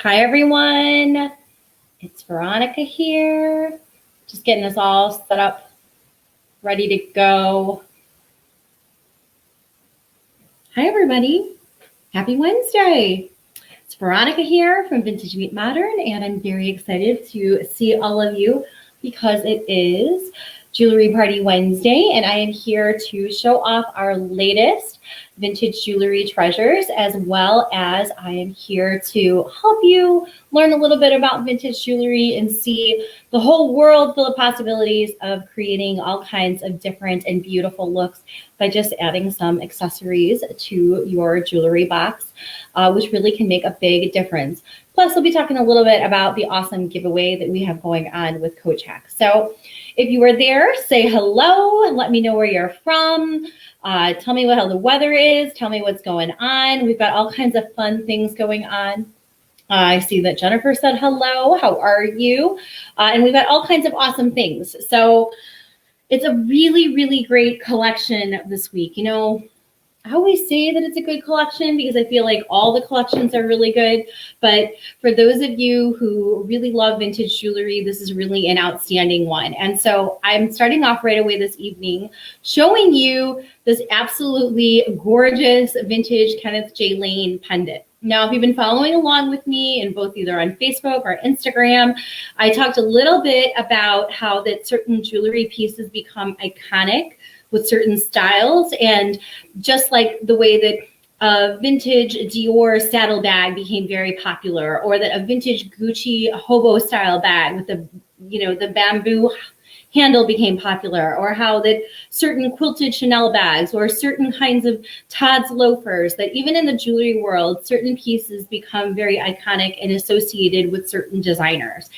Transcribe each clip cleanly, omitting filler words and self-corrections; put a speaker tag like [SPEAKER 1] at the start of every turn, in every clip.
[SPEAKER 1] Hi, everyone. It's Veronica here. Just getting us all set up, ready to go. Hi, everybody. Happy Wednesday. It's Veronica here from Vintage Meet Modern, and I'm very excited to see all of you because it is Jewelry Party Wednesday, and I am here to show off our latest vintage jewelry treasures, as well as I am here to help you learn a little bit about vintage jewelry and see the whole world full of possibilities of creating all kinds of different and beautiful looks by just adding some accessories to your jewelry box, which really can make a big difference. Plus, we'll be talking a little bit about the awesome giveaway that we have going on with Coach Hack. So if you are there, say hello, let me know where you're from. Tell me how the weather is. Tell me what's going on. We've got all kinds of fun things going on. I see that Jennifer said hello. How are you? And we've got all kinds of awesome things. So it's a really, really great collection this week. You know, I always say that it's a good collection because I feel like all the collections are really good. But for those of you who really love vintage jewelry, this is really an outstanding one. And so I'm starting off right away this evening showing you this absolutely gorgeous vintage Kenneth J. Lane pendant. Now, if you've been following along with me in both either on Facebook or Instagram, I talked a little bit about how that certain jewelry pieces become iconic with certain styles, and just like the way that a vintage Dior saddle bag became very popular, or that a vintage Gucci hobo style bag with the bamboo handle became popular, or how that certain quilted Chanel bags or certain kinds of Tod's loafers, that even in the jewelry world, certain pieces become very iconic and associated with certain designers.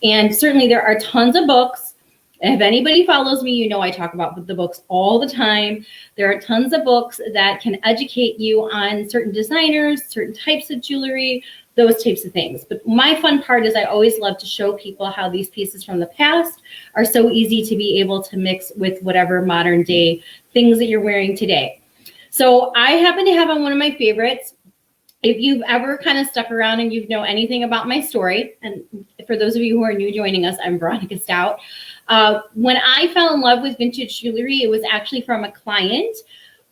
[SPEAKER 1] And certainly there are tons of books. If anybody follows me, you know I talk about the books all the time. There are tons of books that can educate you on certain designers, certain types of jewelry, those types of things. But my fun part is I always love to show people how these pieces from the past are so easy to be able to mix with whatever modern day things that you're wearing today. So I happen to have on one of my favorites. If you've ever kind of stuck around and you know anything about my story, and for those of you who are new joining us, I'm Veronica Stout. When I fell in love with vintage jewelry, it was actually from a client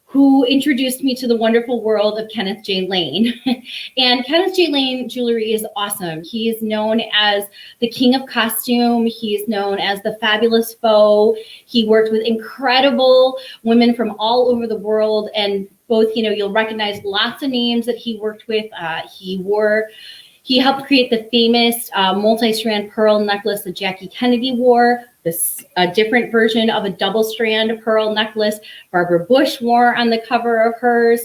[SPEAKER 1] who introduced me to the wonderful world of Kenneth J. Lane. And Kenneth J. Lane jewelry is awesome. He is known as the king of costume. He is known as the fabulous faux. He worked with incredible women from all over the world, and both, you'll recognize lots of names that he worked with. He helped create the famous multi-strand pearl necklace that Jackie Kennedy wore, a different version of a double-strand pearl necklace Barbara Bush wore on the cover of hers.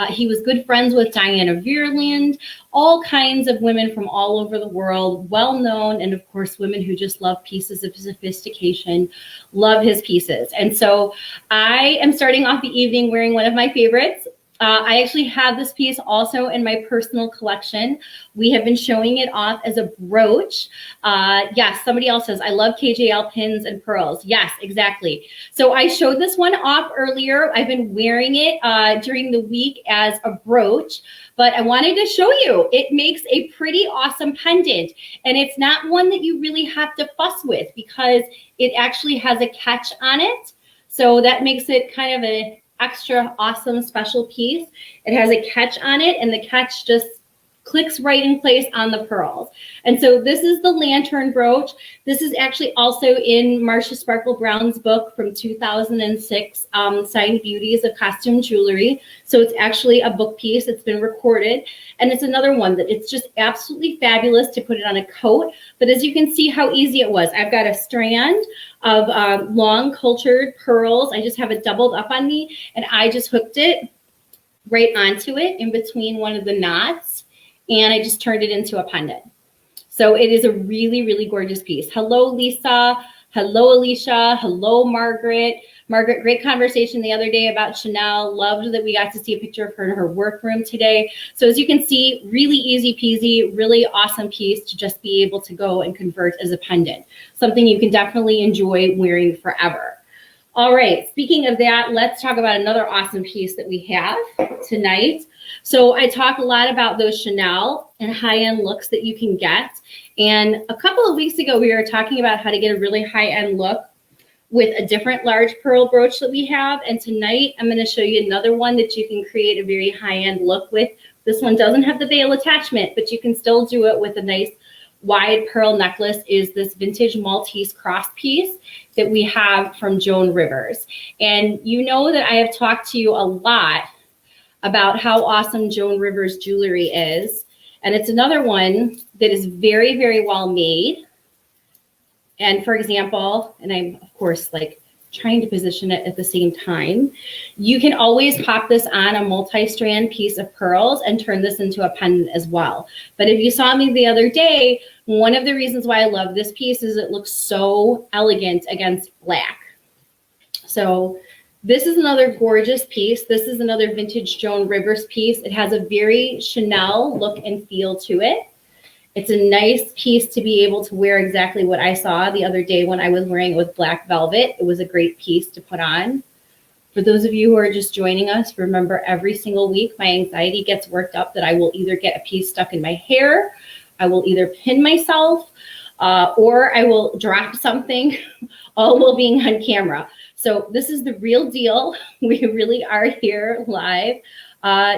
[SPEAKER 1] He was good friends with Diana Vreeland, all kinds of women from all over the world, well-known, and of course, women who just love pieces of sophistication, love his pieces. And so I am starting off the evening wearing one of my favorites. I actually have this piece also in my personal collection. We have been showing it off as a brooch. Yes, somebody else says, I love KJL pins and pearls. Yes, exactly. So I showed this one off earlier. I've been wearing it during the week as a brooch, but I wanted to show you. It makes a pretty awesome pendant, and it's not one that you really have to fuss with because it actually has a catch on it. So that makes it kind of an extra awesome special piece. It has a catch on it, and the catch just clicks right in place on the pearls. And so this is the lantern brooch. This is actually also in Marcia Sparkle Brown's book from 2006, Signed Beauties of Costume Jewelry. So it's actually a book piece. It's been recorded. And it's another one that it's just absolutely fabulous to put it on a coat. But as you can see how easy it was, I've got a strand of long cultured pearls. I just have it doubled up on me, and I just hooked it right onto it in between one of the knots, and I just turned it into a pendant. So it is a really, really gorgeous piece. Hello, Lisa. Hello, Alicia. Hello, Margaret. Margaret, great conversation the other day about Chanel. Loved that we got to see a picture of her in her workroom today. So as you can see, really easy peasy, really awesome piece to just be able to go and convert as a pendant. Something you can definitely enjoy wearing forever. All right, speaking of that, let's talk about another awesome piece that we have tonight. So I talk a lot about those Chanel and high-end looks that you can get. And a couple of weeks ago, we were talking about how to get a really high-end look with a different large pearl brooch that we have. And tonight, I'm going to show you another one that you can create a very high-end look with. This one doesn't have the veil attachment, but you can still do it with a nice wide pearl necklace. Is this vintage Maltese cross piece that we have from Joan Rivers. And you know that I have talked to you a lot about how awesome Joan Rivers jewelry is. And it's another one that is very, very well made. And for example, and I'm of course like trying to position it at the same time, you can always pop this on a multi-strand piece of pearls and turn this into a pendant as well. But if you saw me the other day, one of the reasons why I love this piece is it looks so elegant against black. So this is another gorgeous piece. This is another vintage Joan Rivers piece. It has a very Chanel look and feel to it. It's a nice piece to be able to wear exactly what I saw the other day when I was wearing it with black velvet. It was a great piece to put on. For those of you who are just joining us, remember every single week my anxiety gets worked up that I will either get a piece stuck in my hair, I will either pin myself, or I will drop something, all while being on camera. So this is the real deal. We really are here live.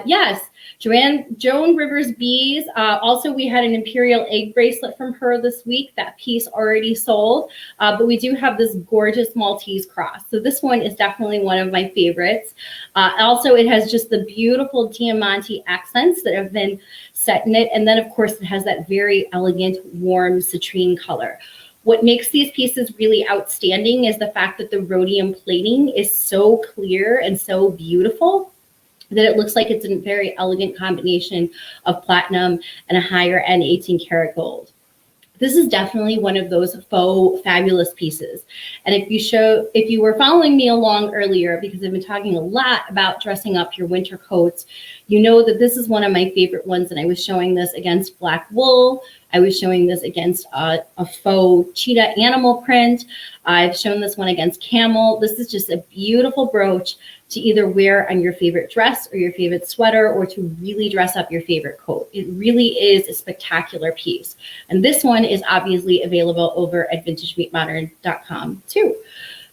[SPEAKER 1] Yes, Joan Rivers Bees. Also, we had an Imperial egg bracelet from her this week. That piece already sold, but we do have this gorgeous Maltese cross. So this one is definitely one of my favorites. Also, it has just the beautiful diamante accents that have been set in it. And then, of course, it has that very elegant, warm citrine color. What makes these pieces really outstanding is the fact that the rhodium plating is so clear and so beautiful that it looks like it's a very elegant combination of platinum and a higher end 18 karat gold. This is definitely one of those faux fabulous pieces. And if you were following me along earlier, because I've been talking a lot about dressing up your winter coats, you know that this is one of my favorite ones. And I was showing this against black wool. I was showing this against a faux cheetah animal print. I've shown this one against camel. This is just a beautiful brooch to either wear on your favorite dress or your favorite sweater, or to really dress up your favorite coat. It really is a spectacular piece. And this one is obviously available over at vintagemeetmodern.com too.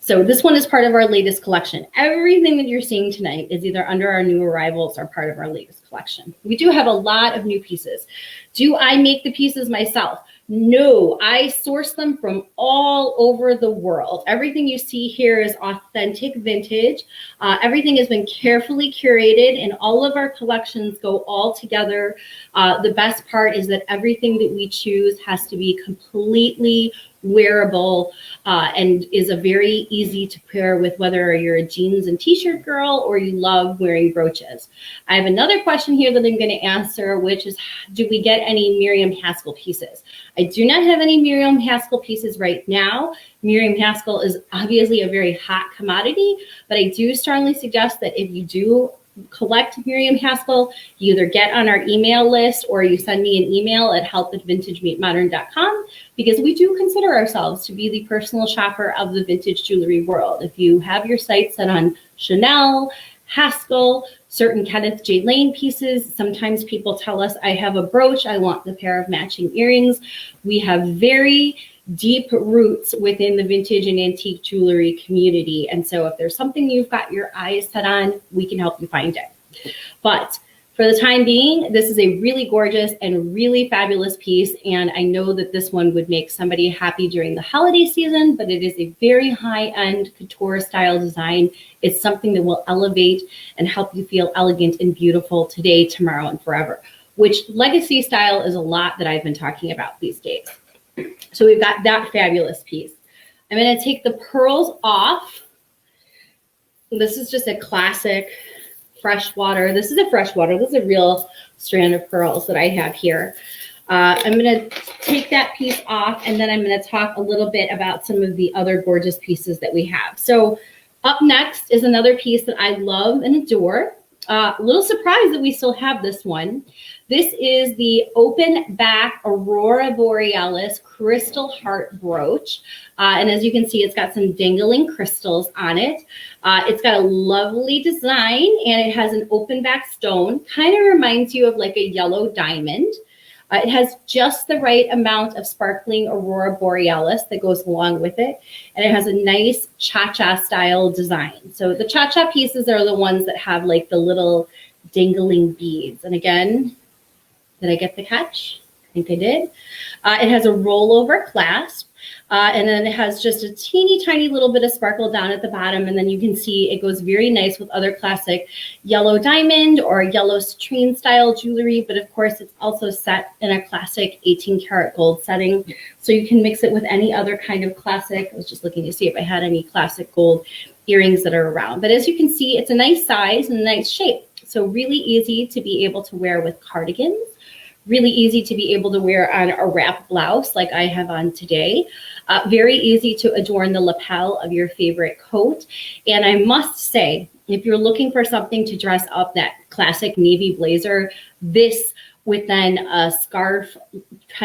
[SPEAKER 1] So this one is part of our latest collection. Everything that you're seeing tonight is either under our new arrivals or part of our latest collection. We do have a lot of new pieces. Do I make the pieces myself? No, I source them from all over the world. Everything you see here is authentic vintage. Everything has been carefully curated, and all of our collections go all together. The best part is that everything that we choose has to be completely wearable and is a very easy to pair with, whether you're a jeans and t-shirt girl or you love wearing brooches. I have another question here that I'm going to answer, which is, do we get any Miriam Haskell pieces? I do not have any Miriam Haskell pieces right now. Miriam Haskell is obviously a very hot commodity, but I do strongly suggest that if you do collect Miriam Haskell, you either get on our email list or you send me an email at help@vintagemeetmodern.com, because we do consider ourselves to be the personal shopper of the vintage jewelry world. If you have your sights set on Chanel, Haskell, certain Kenneth J. Lane pieces, sometimes people tell us, I have a brooch, I want the pair of matching earrings. We have very deep roots within the vintage and antique jewelry community. And so if there's something you've got your eyes set on, we can help you find it. But for the time being, this is a really gorgeous and really fabulous piece. And I know that this one would make somebody happy during the holiday season, but it is a very high-end couture style design. It's something that will elevate and help you feel elegant and beautiful today, tomorrow, and forever, which legacy style is a lot that I've been talking about these days. So we've got that fabulous piece. I'm going to take the pearls off. This is just a classic freshwater. This is a freshwater. This is a real strand of pearls that I have here. I'm going to take that piece off, and then I'm going to talk a little bit about some of the other gorgeous pieces that we have. So up next is another piece that I love and adore. A little surprised that we still have this one. This is the open back Aurora Borealis crystal heart brooch. And as you can see, it's got some dangling crystals on it. It's got a lovely design, and it has an open back stone. Kind of reminds you of like a yellow diamond. It has just the right amount of sparkling Aurora Borealis that goes along with it. And it has a nice cha-cha style design. So the cha-cha pieces are the ones that have like the little dangling beads. And again, did I get the catch? I think I did. It has a rollover clasp. And then it has just a teeny tiny little bit of sparkle down at the bottom. And then you can see it goes very nice with other classic yellow diamond or yellow citrine style jewelry. But of course, it's also set in a classic 18 karat gold setting. So you can mix it with any other kind of classic. I was just looking to see if I had any classic gold earrings that are around. But as you can see, it's a nice size and a nice shape. So really easy to be able to wear with cardigans. Really easy to be able to wear on a wrap blouse like I have on today. Very easy to adorn the lapel of your favorite coat. And I must say, if you're looking for something to dress up that classic navy blazer, this with then a scarf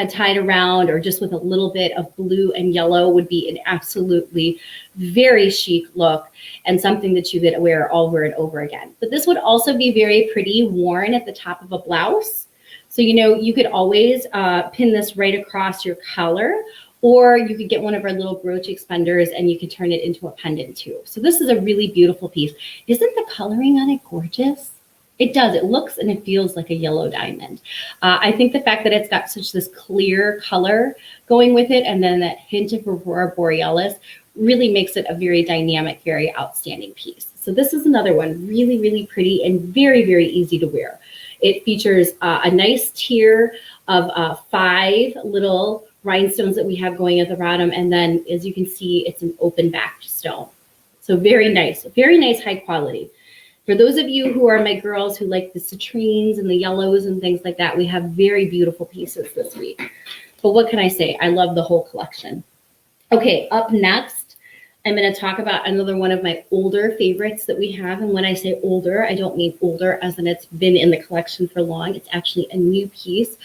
[SPEAKER 1] tied around or just with a little bit of blue and yellow would be an absolutely very chic look and something that you could wear over and over again. But this would also be very pretty worn at the top of a blouse. So, you know, you could always pin this right across your collar, or you could get one of our little brooch expanders and you could turn it into a pendant too. So this is a really beautiful piece. Isn't the coloring on it gorgeous? It does. It looks and it feels like a yellow diamond. I think the fact that it's got such this clear color going with it and then that hint of Aurora Borealis really makes it a very dynamic, very outstanding piece. So this is another one, really, really pretty and very, very easy to wear. It features a nice tier of 5 little rhinestones that we have going at the bottom. And then as you can see, it's an open backed stone. So very nice high quality. For those of you who are my girls who like the citrines and the yellows and things like that, we have very beautiful pieces this week. But what can I say? I love the whole collection. Okay, up next, I'm going to talk about another one of my older favorites that we have. And when I say older, I don't mean older as in it's been in the collection for long. It's actually a new piece.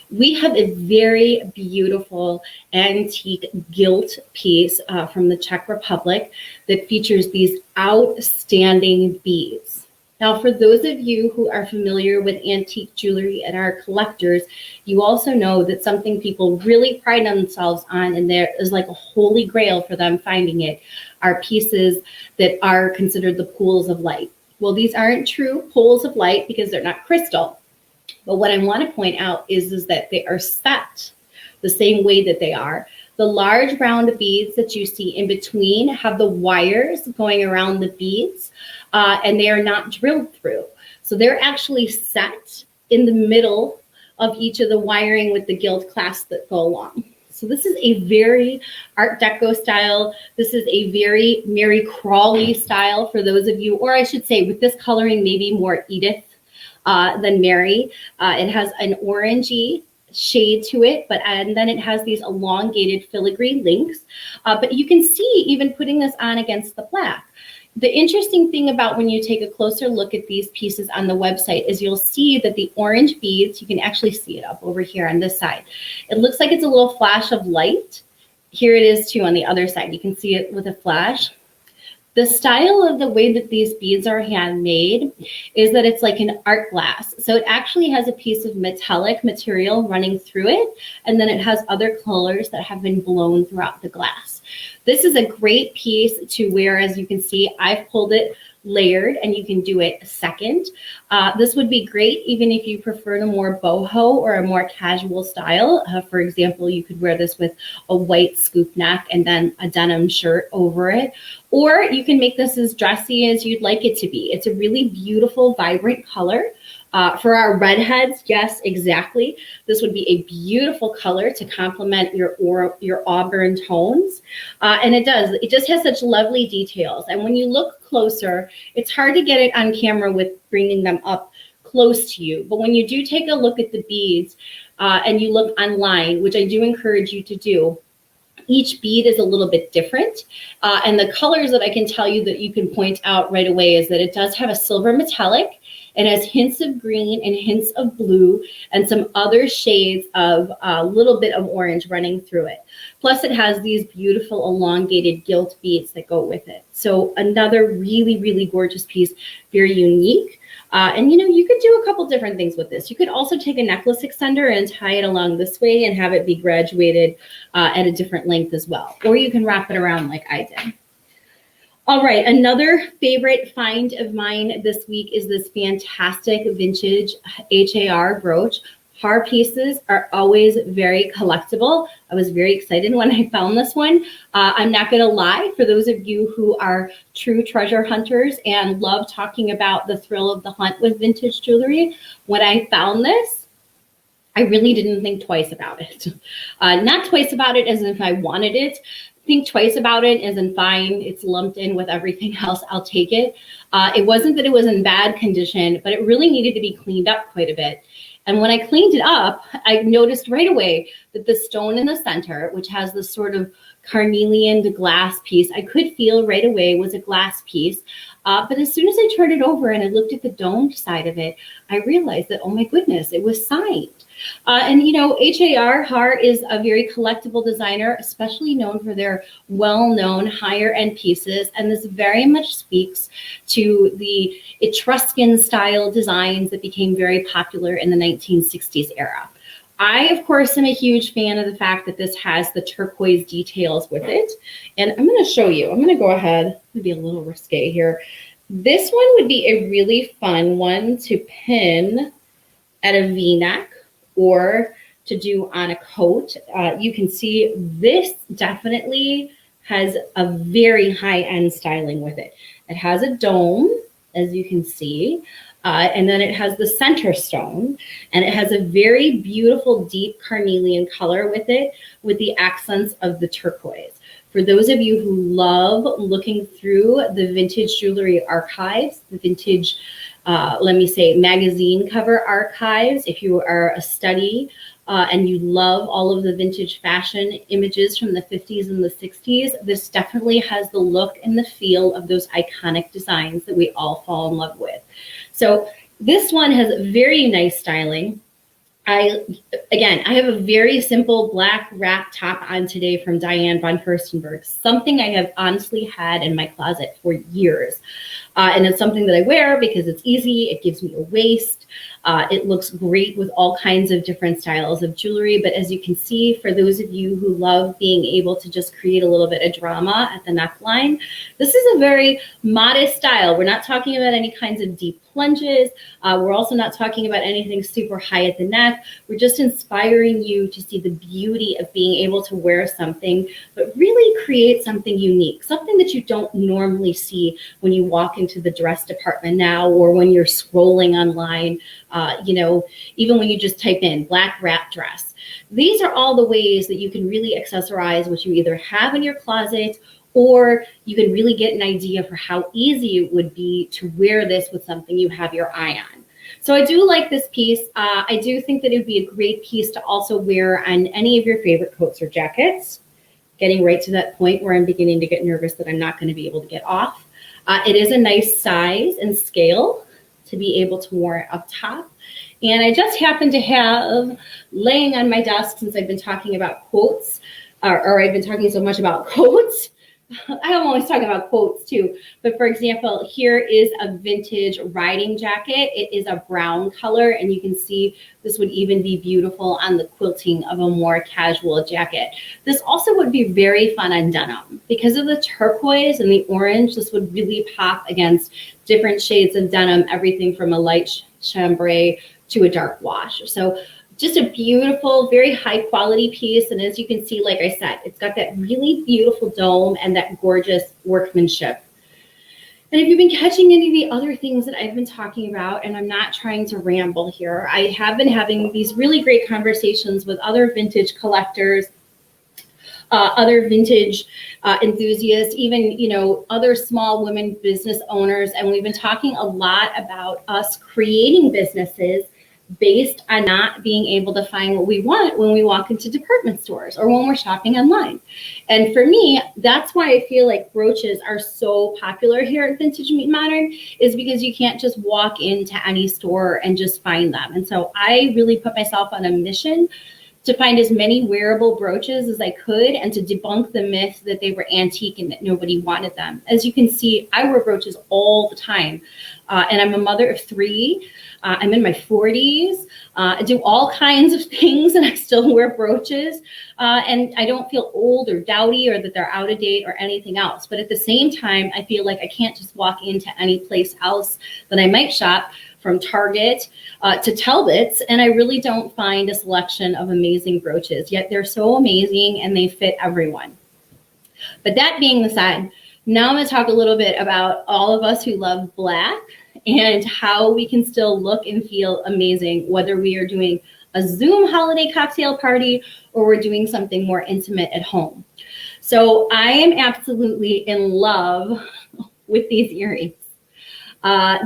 [SPEAKER 1] We have a very beautiful antique gilt piece from the Czech Republic that features these outstanding beads. Now, for those of you who are familiar with antique jewelry and are collectors, you also know that something people really pride themselves on, and there is like a holy grail for them finding it, are pieces that are considered the pools of light. Well, these aren't true pools of light because they're not crystal. But what I want to point out is that they are set the same way that they are. The large round beads that you see in between have the wires going around the beads, and they are not drilled through. So they're actually set in the middle of each of the wiring with the gilt clasps that go along. So this is a very Art Deco style. This is a very Mary Crawley style for those of you, or I should say with this coloring, maybe more Edith than Mary. It has an orangey shade to it, and then it has these elongated filigree links. But you can see even putting this on against the black. The interesting thing about when you take a closer look at these pieces on the website is you'll see that the orange beads, you can actually see it up over here on this side. It looks like it's a little flash of light. Here it is too on the other side. You can see it with a flash. The style of the way that these beads are handmade is that it's like an art glass. So it actually has a piece of metallic material running through it, and then it has other colors that have been blown throughout the glass. This is a great piece to wear. As you can see, I've pulled it layered, and you can do it a second. This would be great even if you prefer a more boho or a more casual style. For example, you could wear this with a white scoop neck and then a denim shirt over it. Or you can make this as dressy as you'd like it to be. It's a really beautiful, vibrant color. For our redheads, yes, exactly. This would be a beautiful color to complement your auburn tones. And it just has such lovely details. And when you look closer, it's hard to get it on camera with bringing them up close to you. But when you do take a look at the beads and you look online, which I do encourage you to do, each bead is a little bit different. And the colors that I can tell you that you can point out right away is that it does have a silver metallic. It has hints of green and hints of blue and some other shades of a little bit of orange running through it. Plus it has these beautiful elongated gilt beads that go with it. So another really, really gorgeous piece, very unique. And you could do a couple different things with this. You could also take a necklace extender and tie it along this way and have it be graduated at a different length as well. Or you can wrap it around like I did. All right, another favorite find of mine this week is this fantastic vintage HAR brooch. HAR pieces are always very collectible. I was very excited when I found this one. I'm not going to lie, for those of you who are true treasure hunters and love talking about the thrill of the hunt with vintage jewelry, when I found this, I really didn't think twice about it. Not twice about it as if I wanted it. Think twice about it as in fine, it's lumped in with everything else, I'll take it. It wasn't that it was in bad condition, but it really needed to be cleaned up quite a bit. And when I cleaned it up, I noticed right away that the stone in the center, which has this sort of carnelian glass piece, I could feel right away was a glass piece. But as soon as I turned it over and I looked at the domed side of it, I realized that, oh my goodness, it was signed. And HAR is a very collectible designer, especially known for their well-known higher end pieces. And this very much speaks to the Etruscan style designs that became very popular in the 1960s era. I, of course, am a huge fan of the fact that this has the turquoise details with it. And I'm going to show you. I'm going to go ahead. Maybe a little risque here. This one would be a really fun one to pin at a V-neck or to do on a coat. You can see this definitely has a very high-end styling with it. It has a dome, as you can see. And then it has the center stone, and it has a very beautiful deep carnelian color with it, with the accents of the turquoise. For those of you who love looking through the vintage jewelry archives, the vintage, magazine cover archives, if you are a study and you love all of the vintage fashion images from the 50s and the 60s, this definitely has the look and the feel of those iconic designs that we all fall in love with. So this one has very nice styling. I have a very simple black wrap top on today from Diane von Furstenberg, something I have honestly had in my closet for years. And it's something that I wear because it's easy. It gives me a waist. It looks great with all kinds of different styles of jewelry. But as you can see, for those of you who love being able to just create a little bit of drama at the neckline, this is a very modest style. We're not talking about any kinds of deep plunges. We're also not talking about anything super high at the neck. We're just inspiring you to see the beauty of being able to wear something, but really create something unique, something that you don't normally see when you walk into the dress department now, or when you're scrolling online, even when you just type in black wrap dress. These are all the ways that you can really accessorize what you either have in your closet, or you can really get an idea for how easy it would be to wear this with something you have your eye on. So I do like this piece. I do think that it would be a great piece to also wear on any of your favorite coats or jackets. Getting right to that point where I'm beginning to get nervous that I'm not going to be able to get off. It is a nice size and scale to be able to wear it up top. And I just happen to have laying on my desk, since I've been talking about quotes, or I've been talking so much about coats, I'm always talking about quotes too, but for example, here is a vintage riding jacket. It is a brown color, and you can see this would even be beautiful on the quilting of a more casual jacket. This also would be very fun on denim. Because of the turquoise and the orange, this would really pop against different shades of denim, everything from a light chambray to a dark wash. So just a beautiful, very high quality piece. And as you can see, like I said, it's got that really beautiful dome and that gorgeous workmanship. And if you've been catching any of the other things that I've been talking about, and I'm not trying to ramble here, I have been having these really great conversations with other vintage collectors, other vintage enthusiasts, even, other small women business owners. And we've been talking a lot about us creating businesses based on not being able to find what we want when we walk into department stores or when we're shopping online. And for me, that's why I feel like brooches are so popular here at Vintage Meet Modern, is because you can't just walk into any store and just find them. And so I really put myself on a mission to find as many wearable brooches as I could and to debunk the myth that they were antique and that nobody wanted them. As you can see, I wear brooches all the time. And I'm a mother of 3. I'm in my 40s. I do all kinds of things and I still wear brooches. And I don't feel old or dowdy or that they're out of date or anything else. But at the same time, I feel like I can't just walk into any place else that I might shop, from Target to Talbot's, and I really don't find a selection of amazing brooches, yet they're so amazing and they fit everyone. But that being said, now I'm going to talk a little bit about all of us who love black and how we can still look and feel amazing, whether we are doing a Zoom holiday cocktail party or we're doing something more intimate at home. So I am absolutely in love with these earrings.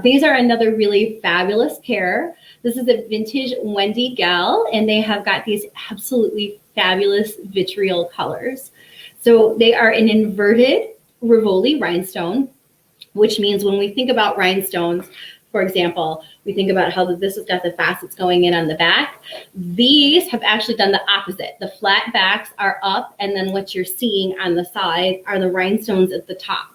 [SPEAKER 1] These are another really fabulous pair. This is a vintage Wendy Gal, and they have got these absolutely fabulous vitriol colors. So they are an inverted Rivoli rhinestone, which means when we think about rhinestones, for example, we think about how this has got the facets going in on the back. These have actually done the opposite. The flat backs are up, and then what you're seeing on the side are the rhinestones at the top.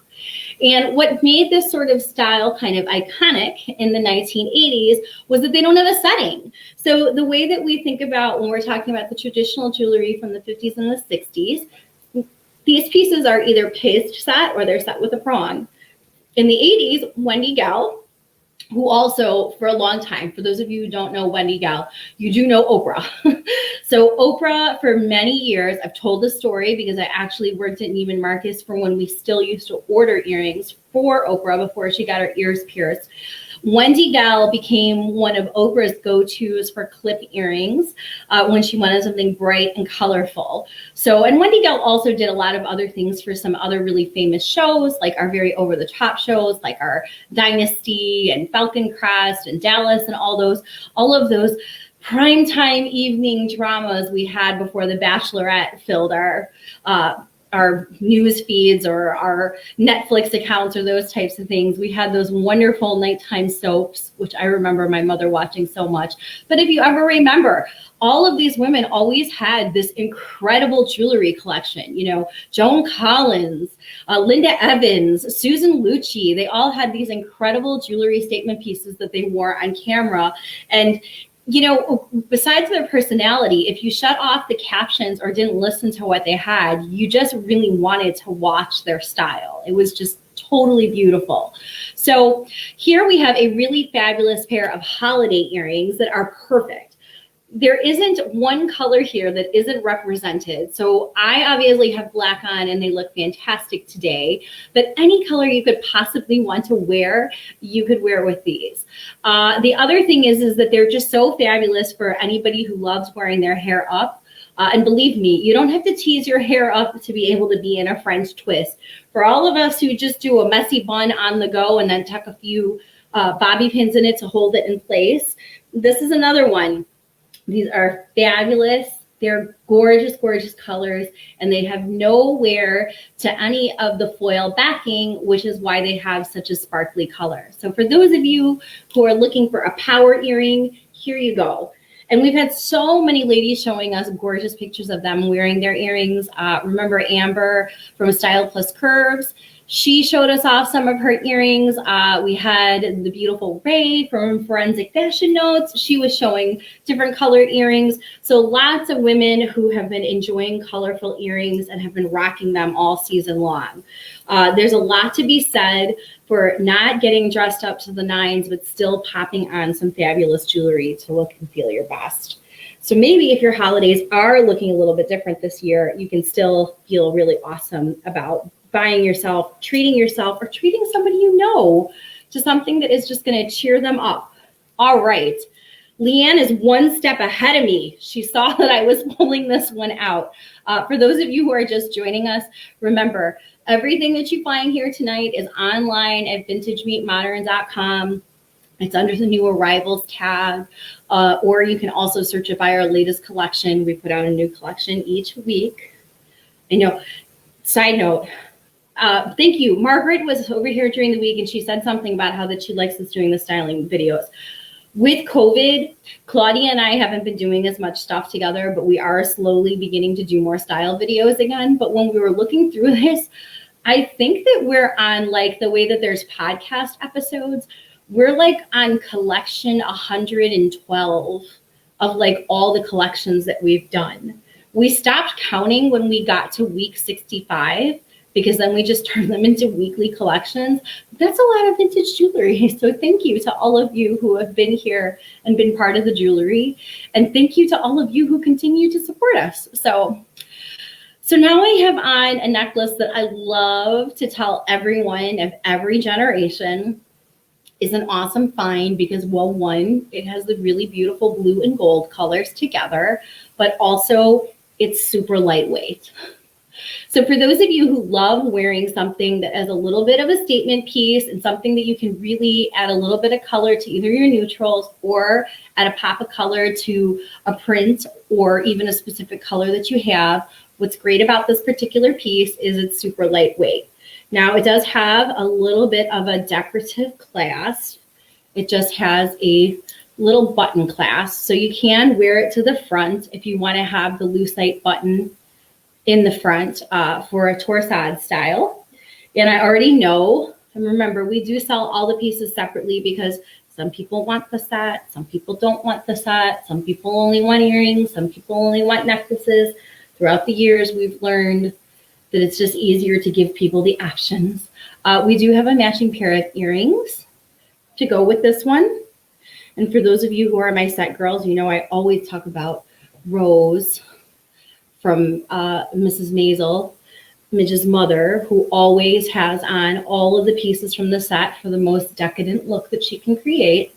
[SPEAKER 1] And what made this sort of style kind of iconic in the 1980s was that they don't have a setting. So the way that we think about when we're talking about the traditional jewelry from the 50s and the 60s, these pieces are either paste set or they're set with a prong. In the 80s, Wendy Gal, who also for a long time, for those of you who don't know Wendy Gal, you do know Oprah. So Oprah, for many years, I've told the story because I actually worked at Neiman Marcus for when we still used to order earrings for Oprah before she got her ears pierced. Wendy Gal became one of Oprah's go-tos for clip earrings when she wanted something bright and colorful. So, and Wendy Gal also did a lot of other things for some other really famous shows, like our very over-the-top shows, like our Dynasty and Falcon Crest and Dallas and all of those primetime evening dramas we had before The Bachelorette filled our news feeds or our Netflix accounts or those types of things. We had those wonderful nighttime soaps, which I remember my mother watching so much. But if you ever remember, all of these women always had this incredible jewelry collection. You know, Joan Collins, Linda Evans, Susan Lucci, they all had these incredible jewelry statement pieces that they wore on camera. And you know, besides their personality, if you shut off the captions or didn't listen to what they had, you just really wanted to watch their style. It was just totally beautiful. So here we have a really fabulous pair of holiday earrings that are perfect. There isn't one color here that isn't represented. So I obviously have black on and they look fantastic today, but any color you could possibly want to wear, you could wear with these. The other thing is that they're just so fabulous for anybody who loves wearing their hair up. And believe me, you don't have to tease your hair up to be able to be in a French twist. For all of us who just do a messy bun on the go and then tuck a few bobby pins in it to hold it in place, this is another one. These are fabulous. They're gorgeous, gorgeous colors, and they have no wear to any of the foil backing, which is why they have such a sparkly color. So for those of you who are looking for a power earring, here you go. And we've had so many ladies showing us gorgeous pictures of them wearing their earrings. Remember Amber from Style Plus Curves? She showed us off some of her earrings. We had the beautiful Ray from Forensic Fashion Notes. She was showing different colored earrings. So lots of women who have been enjoying colorful earrings and have been rocking them all season long. There's a lot to be said for not getting dressed up to the nines, but still popping on some fabulous jewelry to look and feel your best. So maybe if your holidays are looking a little bit different this year, you can still feel really awesome about buying yourself, treating yourself, or treating somebody you know to something that is just going to cheer them up. All right. Leanne is one step ahead of me. She saw that I was pulling this one out. For those of you who are just joining us, remember, everything that you find here tonight is online at vintagemeetmodern.com. It's under the new arrivals tab, or you can also search it by our latest collection. We put out a new collection each week. I know, side note, thank you. Margaret was over here during the week and she said something about how that she likes us doing the styling videos. With COVID, Claudia and I haven't been doing as much stuff together, but we are slowly beginning to do more style videos again. But when we were looking through this, I think that we're on, like, the way that there's podcast episodes, we're like on collection 112 of like all the collections that we've done. We stopped counting when we got to week 65 because then we just turned them into weekly collections. That's a lot of vintage jewelry. So thank you to all of you who have been here and been part of the jewelry. And thank you to all of you who continue to support us. So now I have on a necklace that I love to tell everyone of every generation is an awesome find because, well, one, it has the really beautiful blue and gold colors together, but also it's super lightweight. So for those of you who love wearing something that has a little bit of a statement piece and something that you can really add a little bit of color to either your neutrals or add a pop of color to a print or even a specific color that you have, what's great about this particular piece is it's super lightweight. Now it does have a little bit of a decorative clasp. It just has a little button clasp. So you can wear it to the front if you want to have the lucite button in the front for a torsade style. And I already know, and remember, we do sell all the pieces separately because some people want the set, some people don't want the set, some people only want earrings, some people only want necklaces. Throughout the years, we've learned that it's just easier to give people the options. We do have a matching pair of earrings to go with this one. And for those of you who are my set girls, you know I always talk about Rose from Mrs. Maisel, Midge's mother, who always has on all of the pieces from the set for the most decadent look that she can create.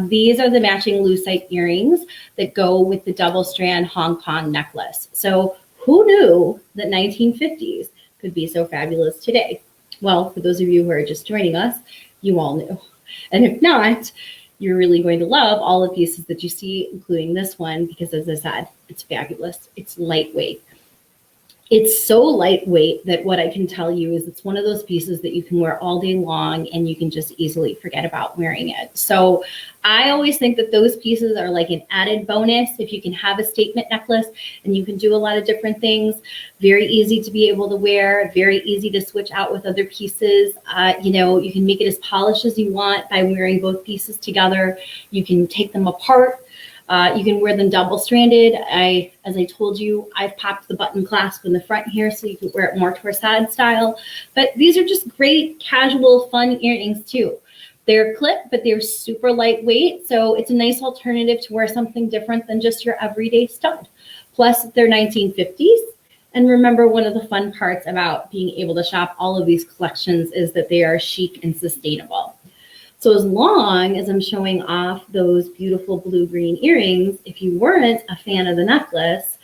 [SPEAKER 1] These are the matching lucite earrings that go with the double strand Hong Kong necklace. So who knew that 1950s could be so fabulous today? Well, for those of you who are just joining us, you all knew. And if not, you're really going to love all the pieces that you see, including this one, because as I said, it's fabulous. It's lightweight. It's so lightweight that what I can tell you is it's one of those pieces that you can wear all day long and you can just easily forget about wearing it. So I always think that those pieces are like an added bonus if you can have a statement necklace and you can do a lot of different things. Very easy to be able to wear, very easy to switch out with other pieces. You can make it as polished as you want by wearing both pieces together. You can take them apart. You can wear them double-stranded. As I told you, I've popped the button clasp in the front here so you can wear it more torsade style. But these are just great, casual, fun earrings too. They're clipped, but they're super lightweight, so it's a nice alternative to wear something different than just your everyday stud. Plus, they're 1950s. And remember, one of the fun parts about being able to shop all of these collections is that they are chic and sustainable. So as long as I'm showing off those beautiful blue-green earrings, if you weren't a fan of the necklace,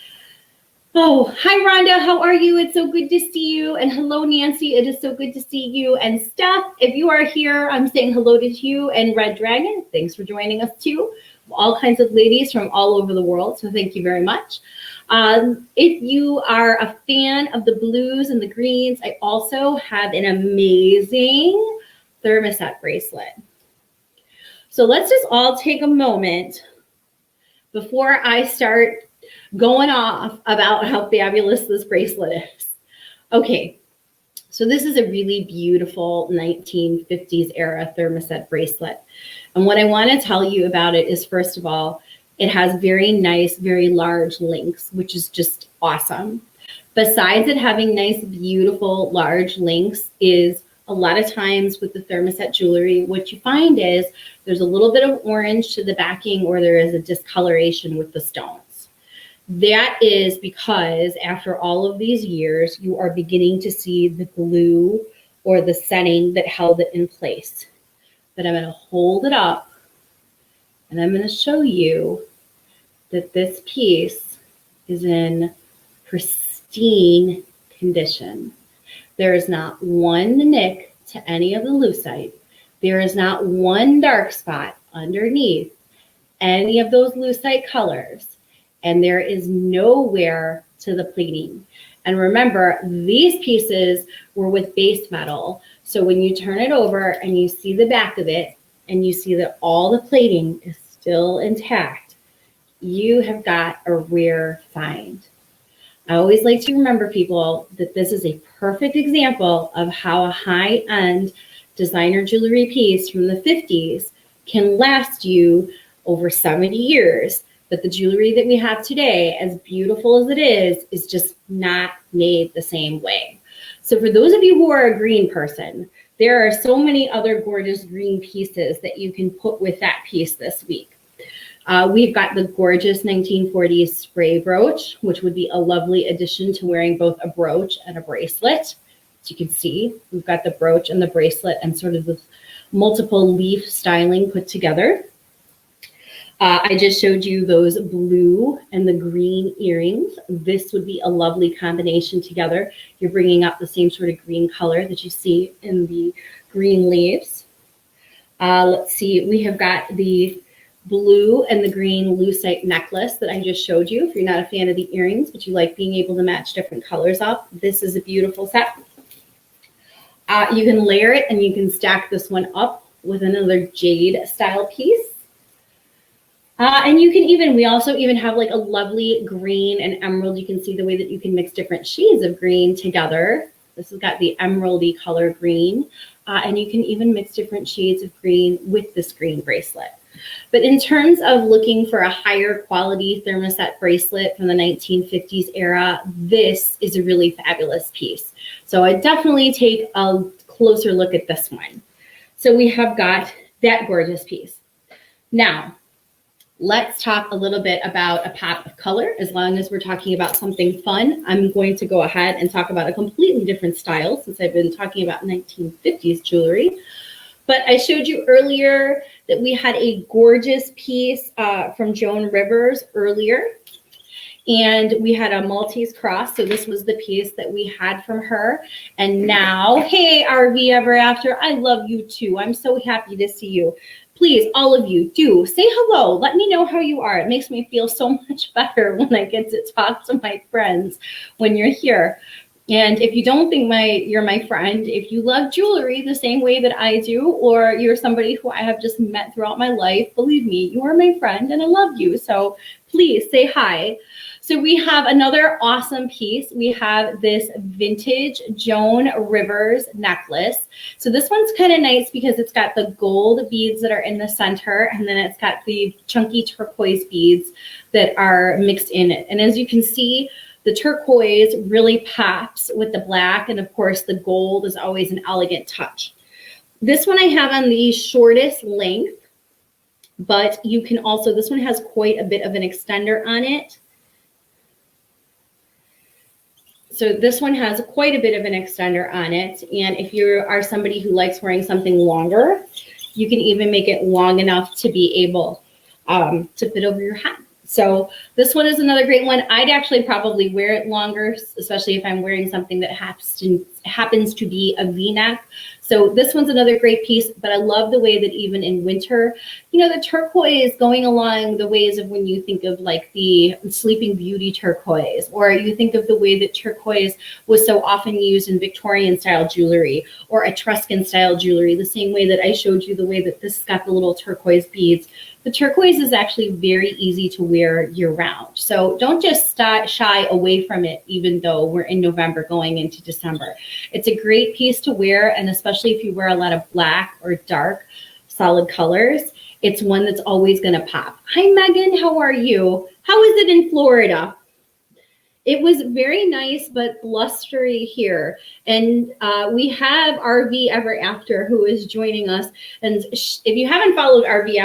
[SPEAKER 1] oh, hi, Rhonda, how are you? It's so good to see you. And hello, Nancy, it is so good to see you. And Steph, if you are here, I'm saying hello to you. And Red Dragon, thanks for joining us too. All kinds of ladies from all over the world, so thank you very much. If you are a fan of the blues and the greens, I also have an amazing thermoset bracelet. So let's just all take a moment before I start going off about how fabulous this bracelet is. Okay, so this is a really beautiful 1950s era thermoset bracelet. And what I want to tell you about it is, first of all, it has very nice, very large links, which is just awesome. Besides it having nice, beautiful, large links is a lot of times with the thermoset jewelry, what you find is there's a little bit of orange to the backing or there is a discoloration with the stones. That is because after all of these years, you are beginning to see the glue or the setting that held it in place. But I'm going to hold it up and I'm going to show you that this piece is in pristine condition. There is not one nick to any of the lucite. There is not one dark spot underneath any of those lucite colors, and there is no wear to the plating. And remember, these pieces were with base metal. So when you turn it over and you see the back of it and you see that all the plating is still intact, you have got a rare find. I always like to remember people that this is a perfect example of how a high-end designer jewelry piece from the 50s can last you over 70 years. But the jewelry that we have today, as beautiful as it is just not made the same way. So for those of you who are a green person, there are so many other gorgeous green pieces that you can put with that piece this week. We've got the gorgeous 1940s spray brooch, which would be a lovely addition to wearing both a brooch and a bracelet. As you can see, we've got the brooch and the bracelet and sort of the multiple leaf styling put together. I just showed you those blue and the green earrings. This would be a lovely combination together. You're bringing up the same sort of green color that you see in the green leaves. Let's see, we have got the blue and the green lucite necklace that I just showed you. If you're not a fan of the earrings, but you like being able to match different colors up, this is a beautiful set. You can layer it and you can stack this one up with another jade style piece. And you can we also even have like a lovely green and emerald. You can see the way that you can mix different shades of green together. This has got the emeraldy color green. And you can even mix different shades of green with this green bracelet. But in terms of looking for a higher quality thermoset bracelet from the 1950s era, this is a really fabulous piece. So I definitely take a closer look at this one. So we have got that gorgeous piece. Now, let's talk a little bit about a pop of color. As long as we're talking about something fun, I'm going to go ahead and talk about a completely different style since I've been talking about 1950s jewelry. But I showed you earlier that we had a gorgeous piece from Joan Rivers earlier. And we had a Maltese cross. So this was the piece that we had from her. And now, hey, RV Ever After, I love you too. I'm so happy to see you. Please, all of you, do say hello. Let me know how you are. It makes me feel so much better when I get to talk to my friends when you're here. And if you don't think you're my friend, if you love jewelry the same way that I do, or you're somebody who I have just met throughout my life, believe me, you are my friend and I love you. So please say hi. So we have another awesome piece. We have this vintage Joan Rivers necklace. So this one's kind of nice because it's got the gold beads that are in the center, and then it's got the chunky turquoise beads that are mixed in it. And as you can see, the turquoise really pops with the black, and of course the gold is always an elegant touch. This one I have on the shortest length, but you can also, this one has quite a bit of an extender on it. So this one has quite a bit of an extender on it. And if you are somebody who likes wearing something longer, you can even make it long enough to be able to fit over your head. So this one is another great one. I'd actually probably wear it longer, especially if I'm wearing something that happens to be a V-neck. So this one's another great piece, but I love the way that even in winter, you know, the turquoise going along the ways of when you think of like the Sleeping Beauty turquoise, or you think of the way that turquoise was so often used in Victorian style jewelry or Etruscan style jewelry, the same way that I showed you the way that this got the little turquoise beads. The turquoise is actually very easy to wear year round. So don't just shy away from it, even though we're in November going into December. It's a great piece to wear, and especially if you wear a lot of black or dark solid colors, it's one that's always going to pop. Hi, Megan. How are you? How is it in Florida? It was very nice, but blustery here. And we have RV Ever After who is joining us. And if you haven't followed RV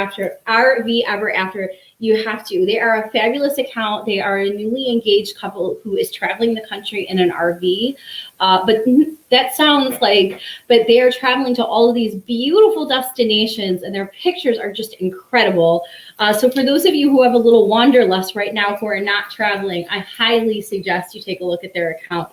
[SPEAKER 1] Ever After, you have to. They are a fabulous account. They are a newly engaged couple who is traveling the country in an RV. But that sounds like, but they are traveling to all of these beautiful destinations, and their pictures are just incredible. So for those of you who have a little wanderlust right now who are not traveling, I highly suggest you take a look at their account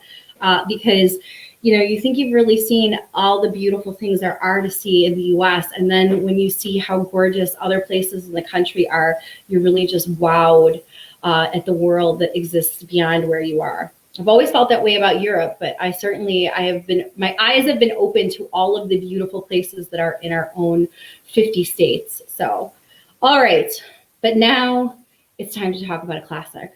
[SPEAKER 1] because you think you've really seen all the beautiful things there are to see in the US. And then when you see how gorgeous other places in the country are, you're really just wowed at the world that exists beyond where you are. I've always felt that way about Europe, but my eyes have been open to all of the beautiful places that are in our own 50 states. So, all right, but now it's time to talk about a classic.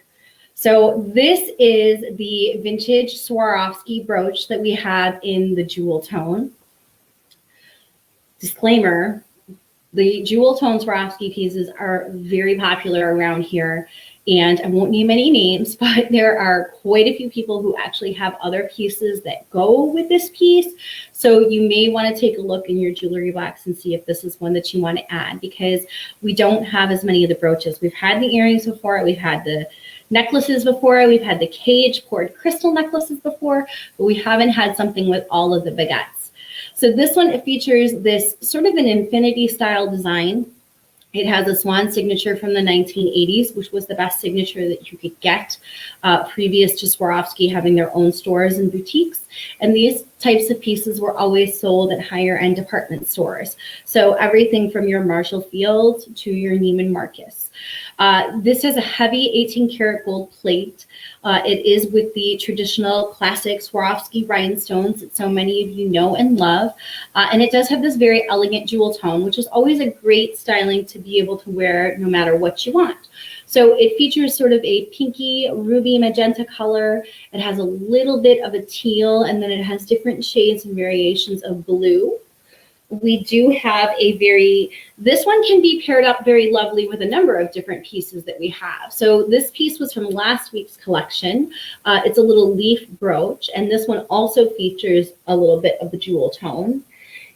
[SPEAKER 1] So this is the vintage Swarovski brooch that we have in the jewel tone. Disclaimer, the jewel tone Swarovski pieces are very popular around here. And I won't name any names, but there are quite a few people who actually have other pieces that go with this piece. So you may want to take a look in your jewelry box and see if this is one that you want to add, because we don't have as many of the brooches. We've had the earrings before, we've had the necklaces before, we've had the cage poured crystal necklaces before, but we haven't had something with all of the baguettes. So this one, it features this sort of an infinity style design. It has a swan signature from the 1980s, which was the best signature that you could get previous to Swarovski having their own stores and boutiques. And these types of pieces were always sold at higher end department stores. So everything from your Marshall Fields to your Neiman Marcus. This has a heavy 18 karat gold plate. It is with the traditional classic Swarovski rhinestones that so many of you know and love. And it does have this very elegant jewel tone, which is always a great styling to be able to wear no matter what you want. So it features sort of a pinky ruby magenta color. It has a little bit of a teal, and then it has different shades and variations of blue. We do have this one can be paired up very lovely with a number of different pieces that we have. So this piece was from last week's collection. It's a little leaf brooch, and this one also features a little bit of the jewel tone.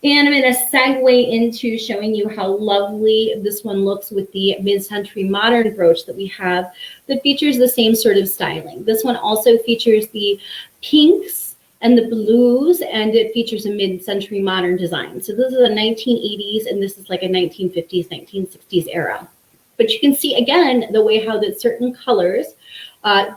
[SPEAKER 1] And I'm going to segue into showing you how lovely this one looks with the mid-century modern brooch that we have that features the same sort of styling. This one also features the pinks and the blues, and it features a mid-century modern design. So this is a 1980s, and this is like a 1950s, 1960s era. But you can see, again, the way how that certain colors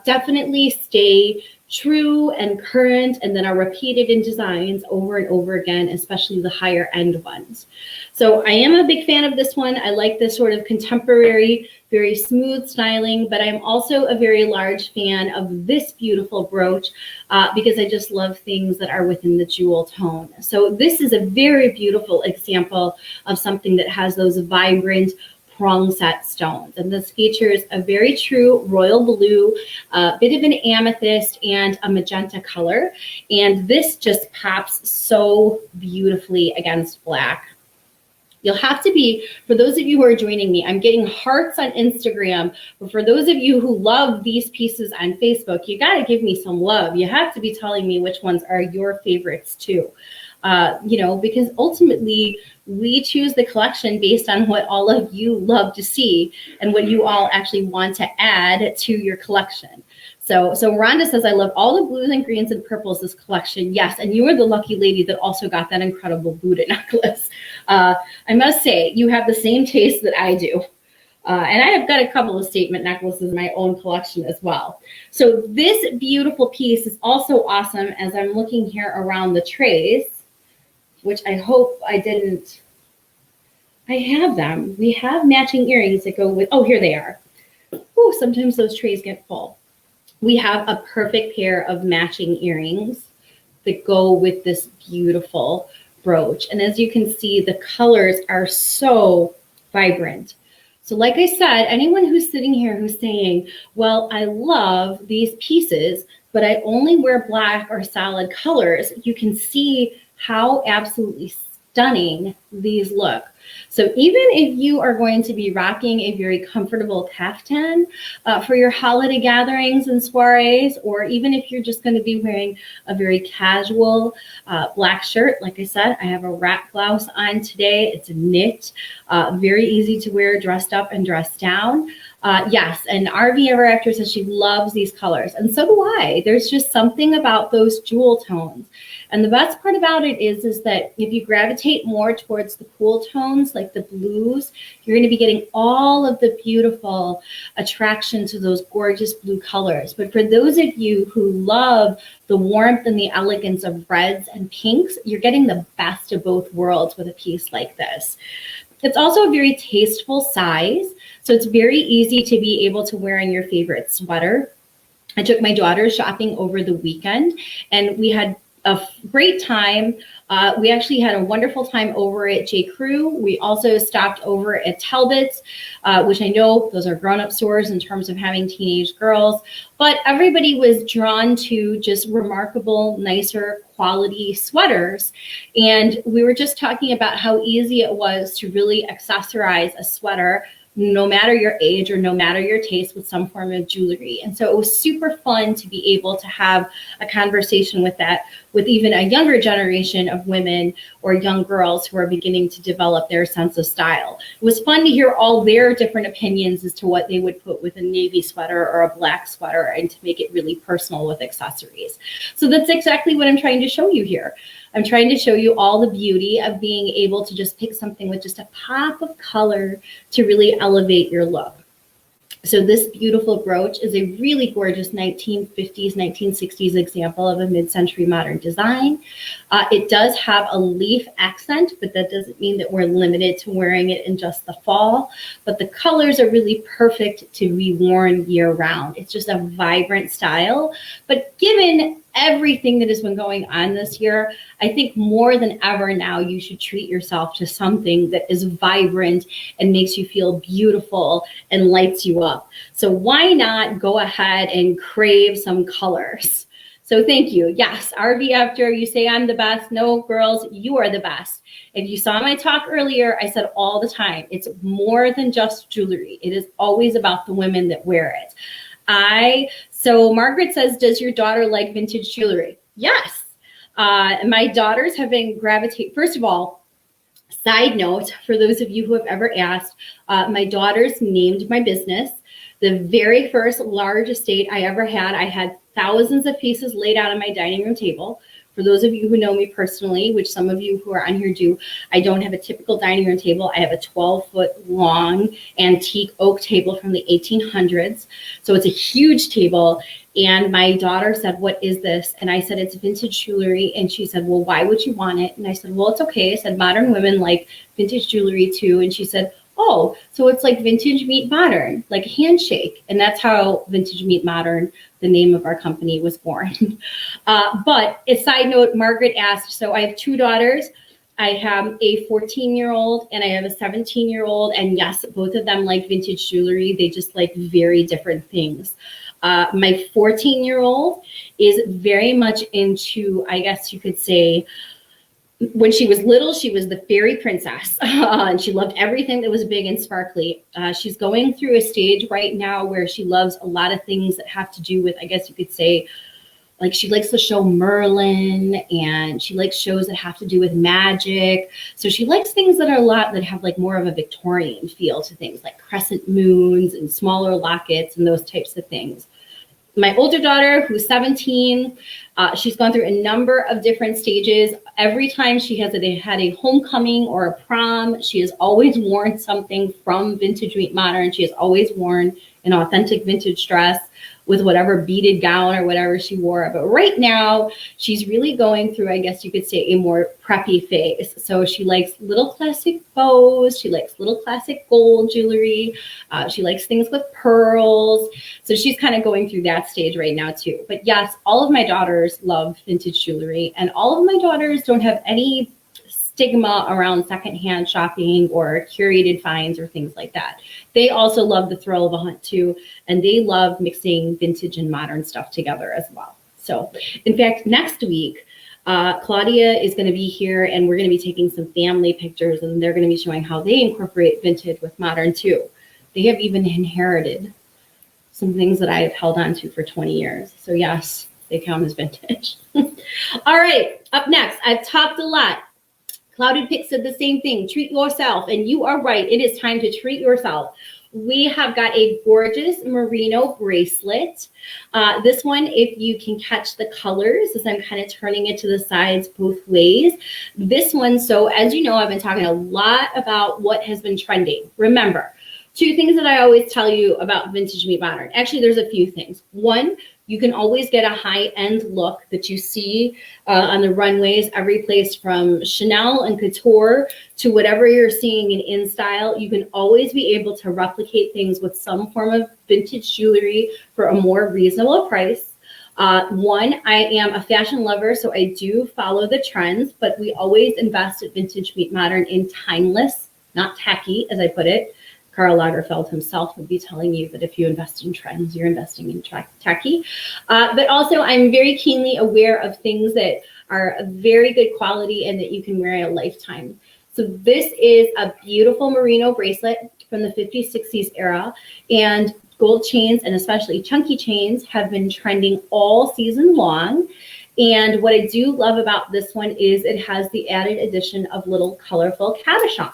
[SPEAKER 1] definitely stay true and current, and then are repeated in designs over and over again, especially the higher end ones. So I am a big fan of this one. I like this sort of contemporary, very smooth styling, but I'm also a very large fan of this beautiful brooch because I just love things that are within the jewel tone. So this is a very beautiful example of something that has those vibrant prong set stones. And this features a very true royal blue, a bit of an amethyst, and a magenta color. And this just pops so beautifully against black. You'll have to be, for those of you who are joining me, I'm getting hearts on Instagram, but for those of you who love these pieces on Facebook, you got to give me some love. You have to be telling me which ones are your favorites too. Because ultimately we choose the collection based on what all of you love to see and what you all actually want to add to your collection. So Rhonda says, I love all the blues and greens and purples this collection. Yes, and you are the lucky lady that also got that incredible Buddha necklace. I must say, you have the same taste that I do. And I have got a couple of statement necklaces in my own collection as well. So this beautiful piece is also awesome as I'm looking here around the trays, which I hope I didn't. I have them. We have matching earrings that go with, oh, here they are. Oh, sometimes those trays get full. We have a perfect pair of matching earrings that go with this beautiful brooch. And as you can see, the colors are so vibrant. So like I said, anyone who's sitting here who's saying, well, I love these pieces, but I only wear black or solid colors, you can see how absolutely stunning these look. So even if you are going to be rocking a very comfortable kaftan for your holiday gatherings and soirees, or even if you're just going to be wearing a very casual black shirt, like I said, I have a wrap blouse on today. It's a knit, very easy to wear dressed up and dressed down. Yes, and RV Ever After says she loves these colors, and so do I. There's just something about those jewel tones. And the best part about it is that if you gravitate more towards the cool tones, like the blues, you're going to be getting all of the beautiful attraction to those gorgeous blue colors. But for those of you who love the warmth and the elegance of reds and pinks, you're getting the best of both worlds with a piece like this. It's also a very tasteful size, so it's very easy to be able to wear in your favorite sweater. I took my daughter shopping over the weekend, and we had a great time. We actually had a wonderful time over at J. Crew. We also stopped over at Talbot's, which I know those are grown-up stores in terms of having teenage girls, but everybody was drawn to just remarkable, nicer quality sweaters. And we were just talking about how easy it was to really accessorize a sweater, no matter your age or no matter your taste, with some form of jewelry. And so it was super fun to be able to have a conversation with that, with even a younger generation of women or young girls who are beginning to develop their sense of style. It was fun to hear all their different opinions as to what they would put with a navy sweater or a black sweater, and to make it really personal with accessories. So that's exactly what I'm trying to show you here. I'm trying to show you all the beauty of being able to just pick something with just a pop of color to really elevate your look. So this beautiful brooch is a really gorgeous 1950s, 1960s example of a mid-century modern design. It does have a leaf accent, but that doesn't mean that we're limited to wearing it in just the fall. But the colors are really perfect to be worn year-round. It's just a vibrant style. But given everything that has been going on this year, I think more than ever now you should treat yourself to something that is vibrant and makes you feel beautiful and lights you up. So why not go ahead and crave some colors? So thank you. Yes, RV After, you say I'm the best. No, girls, you are the best. If you saw my talk earlier, I said all the time, it's more than just jewelry. It is always about the women that wear it. So Margaret says, does your daughter like vintage jewelry? Yes. My daughters have been gravitating. First of all, side note, for those of you who have ever asked, my daughters named my business. The very first large estate I ever had, I had thousands of pieces laid out on my dining room table. For those of you who know me personally, which some of you who are on here do, I don't have a typical dining room table. I have a 12-foot long antique oak table from the 1800s. So it's a huge table. And my daughter said, what is this? And I said, it's vintage jewelry. And she said, well, why would you want it? And I said, well, it's okay. I said, modern women like vintage jewelry too. And she said, oh, so it's like Vintage Meet Modern, like a handshake. And that's how Vintage Meet Modern, the name of our company, was born. But a side note, Margaret asked, so I have two daughters. I have a 14-year-old and I have a 17-year-old. And yes, both of them like vintage jewelry. They just like very different things. My 14-year-old is very much into, I guess you could say, when she was little, she was the fairy princess, and she loved everything that was big and sparkly. She's going through a stage right now where she loves a lot of things that have to do with, I guess you could say, like she likes the show Merlin, and she likes shows that have to do with magic. So she likes things that are a lot that have like more of a Victorian feel to things, like crescent moons and smaller lockets and those types of things. My older daughter, who's 17, she's gone through a number of different stages. Every time she had a homecoming or a prom, she has always worn something from Vintage Meet Modern. She has always worn an authentic vintage dress with whatever beaded gown or whatever she wore. But right now, she's really going through, I guess you could say, a more preppy phase. So she likes little classic bows. She likes little classic gold jewelry. She likes things with pearls. So she's kind of going through that stage right now too. But yes, all of my daughters love vintage jewelry, and all of my daughters don't have any stigma around secondhand shopping or curated finds or things like that. They also love the thrill of a hunt too, and they love mixing vintage and modern stuff together as well. So in fact, next week, Claudia is going to be here, and we're going to be taking some family pictures, and they're going to be showing how they incorporate vintage with modern too. They have even inherited some things that I have held on to for 20 years. So yes, they count as vintage. All right, up next, I've talked a lot. Clouded Pick said the same thing, treat yourself. And you are right, it is time to treat yourself. we have got a gorgeous merino bracelet. This one, if you can catch the colors, as I'm kind of turning it to the sides both ways. This one, so as you know, I've been talking a lot about what has been trending. Remember, two things that I always tell you about Vintage Meet Modern. Actually, there's a few things. One, you can always get a high-end look that you see on the runways, every place from Chanel and Couture to whatever you're seeing in InStyle. You can always be able to replicate things with some form of vintage jewelry for a more reasonable price. One, I am a fashion lover, so I do follow the trends, but we always invest at Vintage Meet Modern in timeless, not tacky, as I put it. Karl Lagerfeld himself would be telling you that if you invest in trends, you're investing in tacky. But also, I'm very keenly aware of things that are very good quality and that you can wear a lifetime. So this is a beautiful merino bracelet from the 50s, 60s era. And gold chains, and especially chunky chains, have been trending all season long. And what I do love about this one is it has the added addition of little colorful cabochons.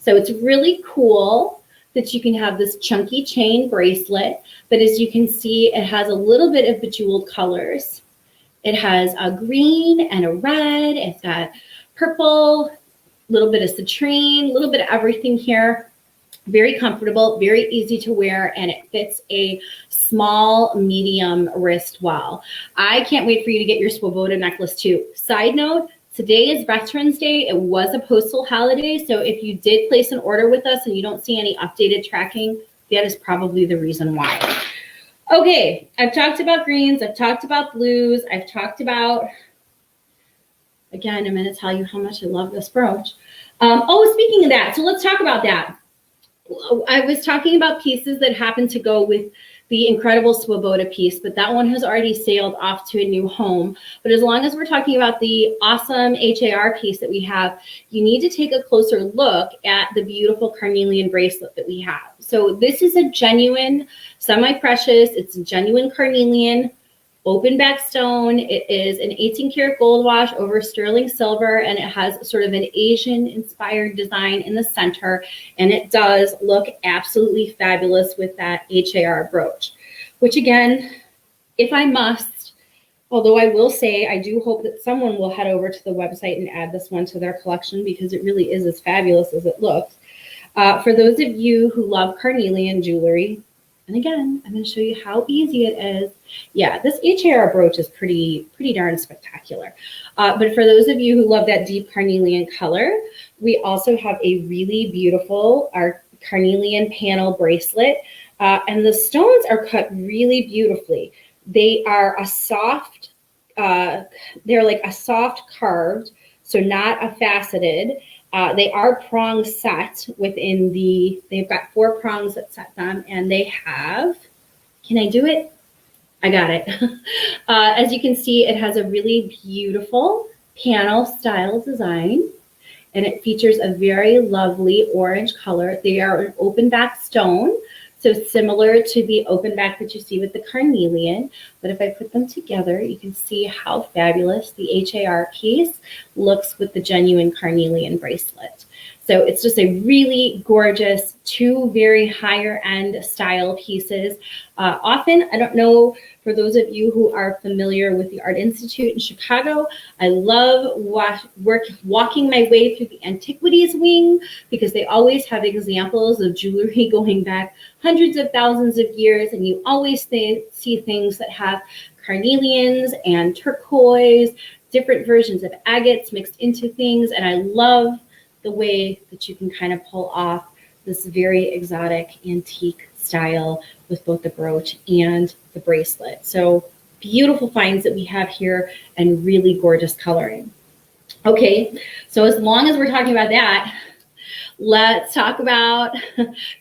[SPEAKER 1] So it's really cool that you can have this chunky chain bracelet, but as you can see, it has a little bit of bejeweled colors. It has a green and a red. It's got purple, a little bit of citrine, a little bit of everything here. Very comfortable, very easy to wear, and it fits a small, medium wrist well. I can't wait for you to get your Swoboda necklace too. Side note, today is Veterans Day. It was a postal holiday, so if you did place an order with us and you don't see any updated tracking, that is probably the reason why. Okay, I've talked about greens, I've talked about blues, I've talked about, again, I'm going to tell you how much I love this brooch. Speaking of that, so let's talk about that. I was talking about pieces that happen to go with the incredible Swoboda piece, but that one has already sailed off to a new home. But as long as we're talking about the awesome HAR piece that we have, you need to take a closer look at the beautiful carnelian bracelet that we have. So this is a genuine semi-precious, it's a genuine carnelian, open back stone. It is an 18 karat gold wash over sterling silver, and it has sort of an Asian inspired design in the center. And it does look absolutely fabulous with that HAR brooch, which again, if I must, although I will say, I do hope that someone will head over to the website and add this one to their collection because it really is as fabulous as it looks. For those of you who love carnelian jewelry, and again, I'm going to show you how easy it is. Yeah, this HAR brooch is pretty darn spectacular. But for those of you who love that deep carnelian color, we also have a really beautiful carnelian panel bracelet. And the stones are cut really beautifully. They are a soft, they're like a soft carved, so not a faceted. They are prong set within they've got 4 prongs that set them, and they have, can I do it? I got it. As you can see, it has a really beautiful panel style design, and it features a very lovely orange color. They are an open back stone, so similar to the open back that you see with the carnelian. But if I put them together, you can see how fabulous the HAR piece looks with the genuine carnelian bracelet. So it's just a really gorgeous, 2 very higher end style pieces. Often, I don't know, for those of you who are familiar with the Art Institute in Chicago, I love walking my way through the antiquities wing because they always have examples of jewelry going back hundreds of thousands of years, and you always see things that have carnelians and turquoise, different versions of agates mixed into things, and I love the way that you can kind of pull off this very exotic antique style with both the brooch and the bracelet. So beautiful finds that we have here and really gorgeous coloring. Okay, so as long as we're talking about that, let's talk about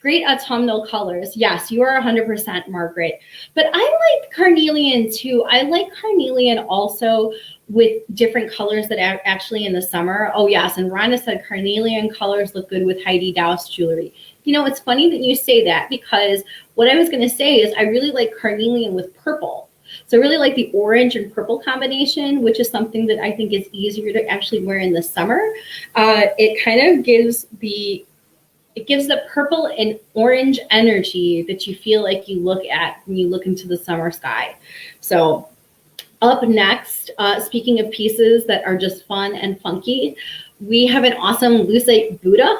[SPEAKER 1] great autumnal colors. Yes, you are 100% Margaret, but I like carnelian too. I like carnelian also with different colors that are actually in the summer. Oh yes, and Rhonda said carnelian colors look good with Heidi Daus jewelry. You know, it's funny that you say that because what I was going to say is I really like carnelian with purple. So I really like the orange and purple combination, which is something that I think is easier to actually wear in the summer. It kind of gives the It gives the purple and orange energy that you feel like you look at when you look into the summer sky. So up next, speaking of pieces that are just fun and funky, we have an awesome lucite Buddha.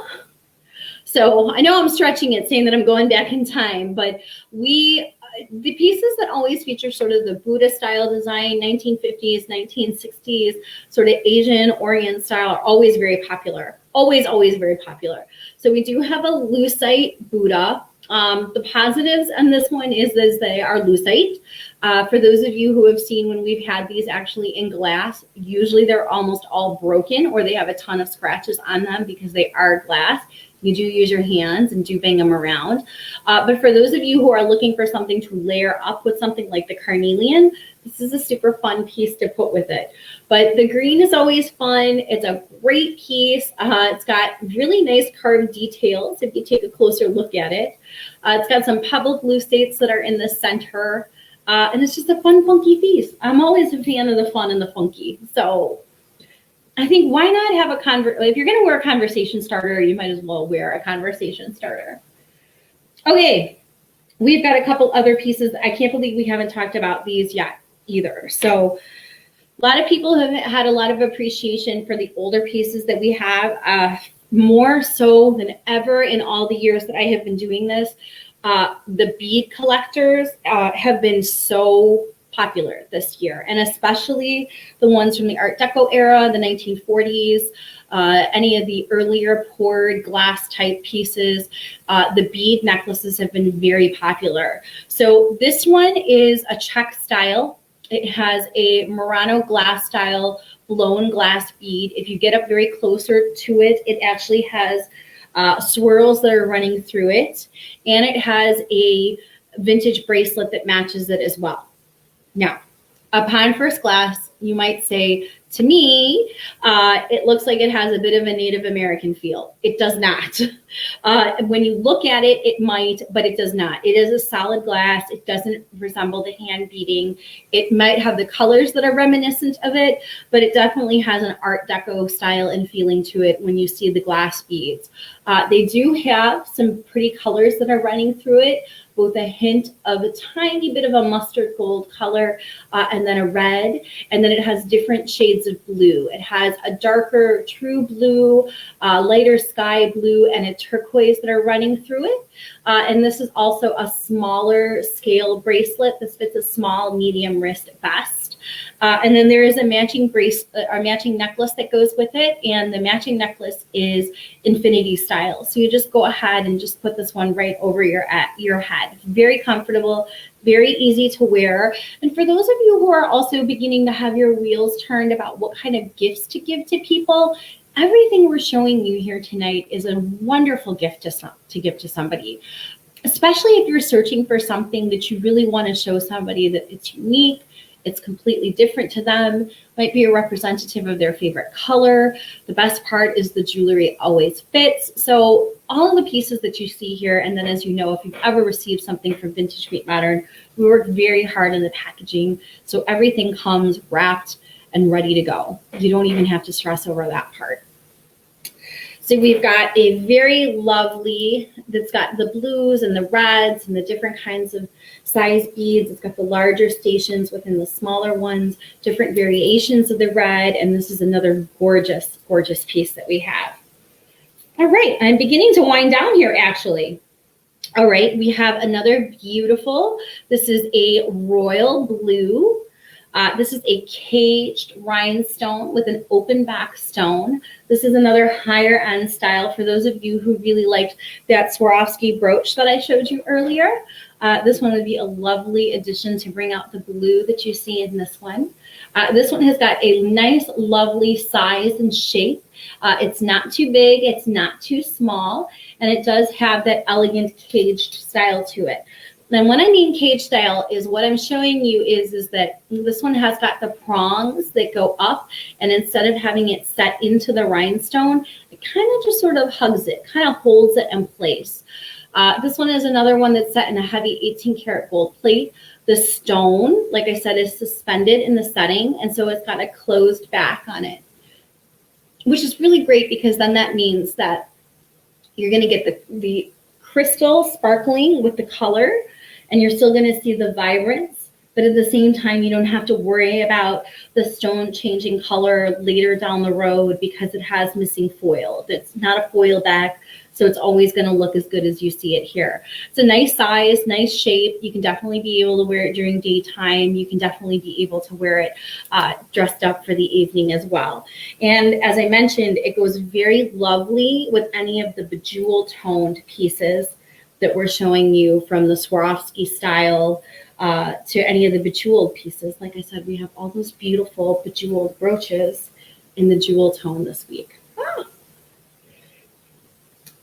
[SPEAKER 1] So I know I'm stretching it, saying that I'm going back in time, but the pieces that always feature sort of the Buddha style design, 1950s, 1960s, sort of Asian Orient style are always very popular. Always very popular. So we do have a lucite Buddha. The positives on this one is they are lucite. For those of you who have seen when we've had these actually in glass, usually they're almost all broken or they have a ton of scratches on them because they are glass. You do use your hands and do bang them around. But for those of you who are looking for something to layer up with something like the carnelian, this is a super fun piece to put with it. But the green is always fun. It's a great piece. It's got really nice carved details if you take a closer look at it. It's got some pebbled lucites that are in the center. And it's just a fun, funky piece. I'm always a fan of the fun and the funky. So I think why not have if you're going to wear a conversation starter, you might as well wear a conversation starter. Okay, we've got a couple other pieces. I can't believe we haven't talked about these yet either. So a lot of people have had a lot of appreciation for the older pieces that we have, more so than ever in all the years that I have been doing this. The bead collectors have been so popular this year, and especially the ones from the Art Deco era, the 1940s, any of the earlier poured glass type pieces. The bead necklaces have been very popular. So this one is a check style. It has a Murano glass style blown glass bead. If you get up very closer to it, it actually has swirls that are running through it, and it has a vintage bracelet that matches it as well. Now, upon first glance, you might say, to me, it looks like it has a bit of a Native American feel. It does not. When you look at it, it might, but it does not. It is a solid glass. It doesn't resemble the hand beading. It might have the colors that are reminiscent of it, but it definitely has an Art Deco style and feeling to it when you see the glass beads. They do have some pretty colors that are running through it, both a hint of a tiny bit of a mustard gold color and then a red, and then it has different shades of blue. It has a darker true blue, lighter sky blue, and a turquoise that are running through it. And this is also a smaller scale bracelet. This fits a small, medium wrist best. And then there is a matching bracelet or matching necklace that goes with it. And the matching necklace is infinity style. So you just go ahead and just put this one right over your head. Very comfortable, very easy to wear. And for those of you who are also beginning to have your wheels turned about what kind of gifts to give to people, everything we're showing you here tonight is a wonderful gift to give to somebody, especially if you're searching for something that you really want to show somebody that it's unique, it's completely different to them, might be a representative of their favorite color. The best part is the jewelry always fits. So all of the pieces that you see here, and then as you know, if you've ever received something from Vintage Meet Modern, we work very hard on the packaging. So everything comes wrapped and ready to go. You don't even have to stress over that part. So we've got a very lovely, that's got the blues and the reds and the different kinds of size beads. It's got the larger stations within the smaller ones, different variations of the red, and this is another gorgeous, gorgeous piece that we have. All right, I'm beginning to wind down here actually. All right, we have another beautiful, this is a royal blue. This is a caged rhinestone with an open back stone. This is another higher end style for those of you who really liked that Swarovski brooch that I showed you earlier. This one would be a lovely addition to bring out the blue that you see in this one. This one has got a nice, lovely size and shape. It's not too big, it's not too small, and it does have that elegant caged style to it. And what I mean cage style is what I'm showing you is that this one has got the prongs that go up, and instead of having it set into the rhinestone, it kind of just sort of hugs it, kind of holds it in place. This one is another one that's set in a heavy 18 karat gold plate. The stone, like I said, is suspended in the setting, and so it's got a closed back on it, which is really great because then that means that You're going to get the crystal sparkling with the color, and you're still going to see the vibrance, but at the same time, you don't have to worry about the stone changing color later down the road because it has missing foil. It's not a foil back, so it's always going to look as good as you see it here. It's a nice size, nice shape. You can definitely be able to wear it during daytime. You can definitely be able to wear it dressed up for the evening as well. And as I mentioned, it goes very lovely with any of the bejeweled toned pieces that we're showing you, from the Swarovski style to any of the bejeweled pieces. Like I said, we have all those beautiful bejeweled brooches in the jewel tone this week.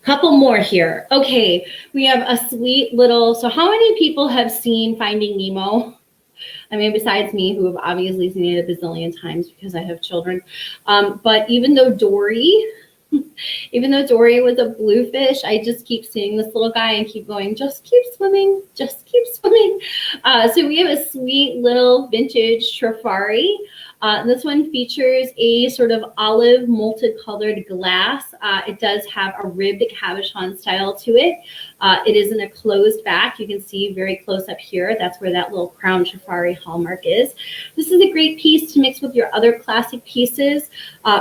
[SPEAKER 1] Couple more here. Okay, we have a sweet little, so how many people have seen Finding Nemo? I mean, besides me, who have obviously seen it a bazillion times because I have children. But even though Dory was a bluefish, I just keep seeing this little guy and keep going, just keep swimming, just keep swimming. So we have a sweet little vintage Trifari. This one features a sort of olive molted colored glass. It does have a ribbed cabochon style to it. It is in a closed back. You can see very close up here. That's where that little crown Trifari hallmark is. This is a great piece to mix with your other classic pieces.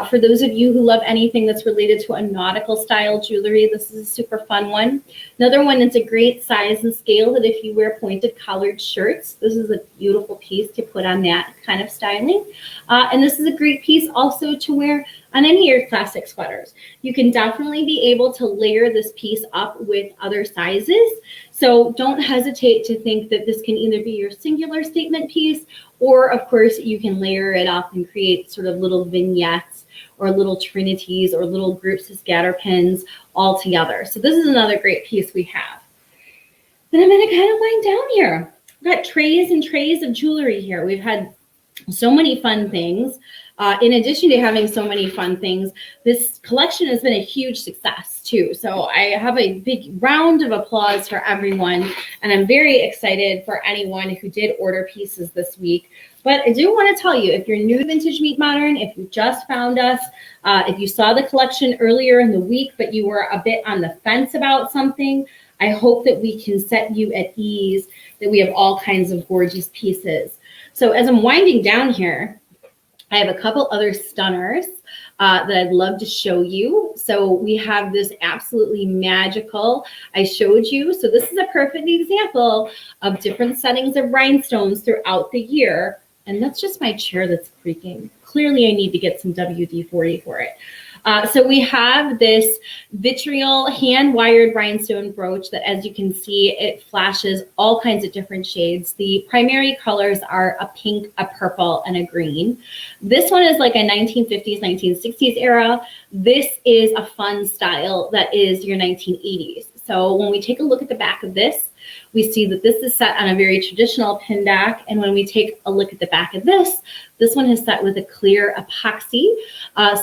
[SPEAKER 1] For those of you who love anything that's related to a nautical style jewelry, this is a super fun one. Another one that's a great size and scale that if you wear pointed collared shirts, this is a beautiful piece to put on that kind of styling. And this is a great piece also to wear on any of your classic sweaters. You can definitely be able to layer this piece up with other sizes. So don't hesitate to think that this can either be your singular statement piece, or of course you can layer it up and create sort of little vignettes or little trinities or little groups of scatter pins all together. So this is another great piece we have. Then I'm gonna kind of wind down here. We've got trays and trays of jewelry here. We've had so many fun things. In addition to having so many fun things, this collection has been a huge success too. So I have a big round of applause for everyone, and I'm very excited for anyone who did order pieces this week. But I do want to tell you, if you're new to Vintage Meet Modern, if you just found us, if you saw the collection earlier in the week, but you were a bit on the fence about something, I hope that we can set you at ease, that we have all kinds of gorgeous pieces. So as I'm winding down here, I have a couple other stunners that I'd love to show you. So we have this absolutely magical, I showed you. So this is a perfect example of different settings of rhinestones throughout the year. And that's just my chair that's creaking. Clearly I need to get some WD-40 for it. So we have this vitriol hand-wired rhinestone brooch that, as you can see, it flashes all kinds of different shades. The primary colors are a pink, a purple, and a green. This one is like a 1950s, 1960s era. This is a fun style that is your 1980s. So when we take a look at the back of this, we see that this is set on a very traditional pin back. And when we take a look at the back of this one is set with a clear epoxy.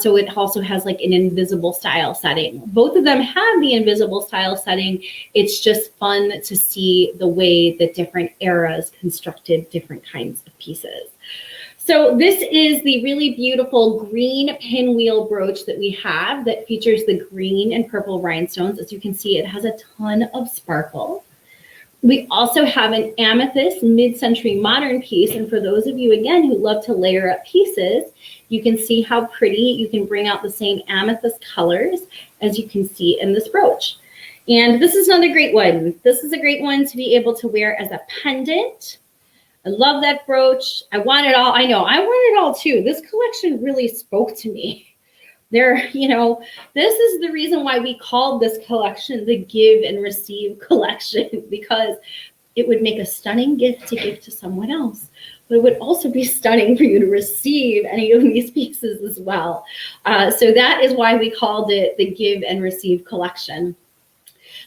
[SPEAKER 1] So it also has like an invisible style setting. Both of them have the invisible style setting. It's just fun to see the way that different eras constructed different kinds of pieces. So this is the really beautiful green pinwheel brooch that we have that features the green and purple rhinestones. As you can see, it has a ton of sparkle. We also have an amethyst mid-century modern piece. And for those of you, again, who love to layer up pieces, you can see how pretty you can bring out the same amethyst colors as you can see in this brooch. And this is another great one. This is a great one to be able to wear as a pendant. I love that brooch. I want it all. I know, I want it all too. This collection really spoke to me. This is the reason why we called this collection the Give and Receive collection, because it would make a stunning gift to give to someone else, but it would also be stunning for you to receive any of these pieces as well. So that is why we called it the Give and Receive collection.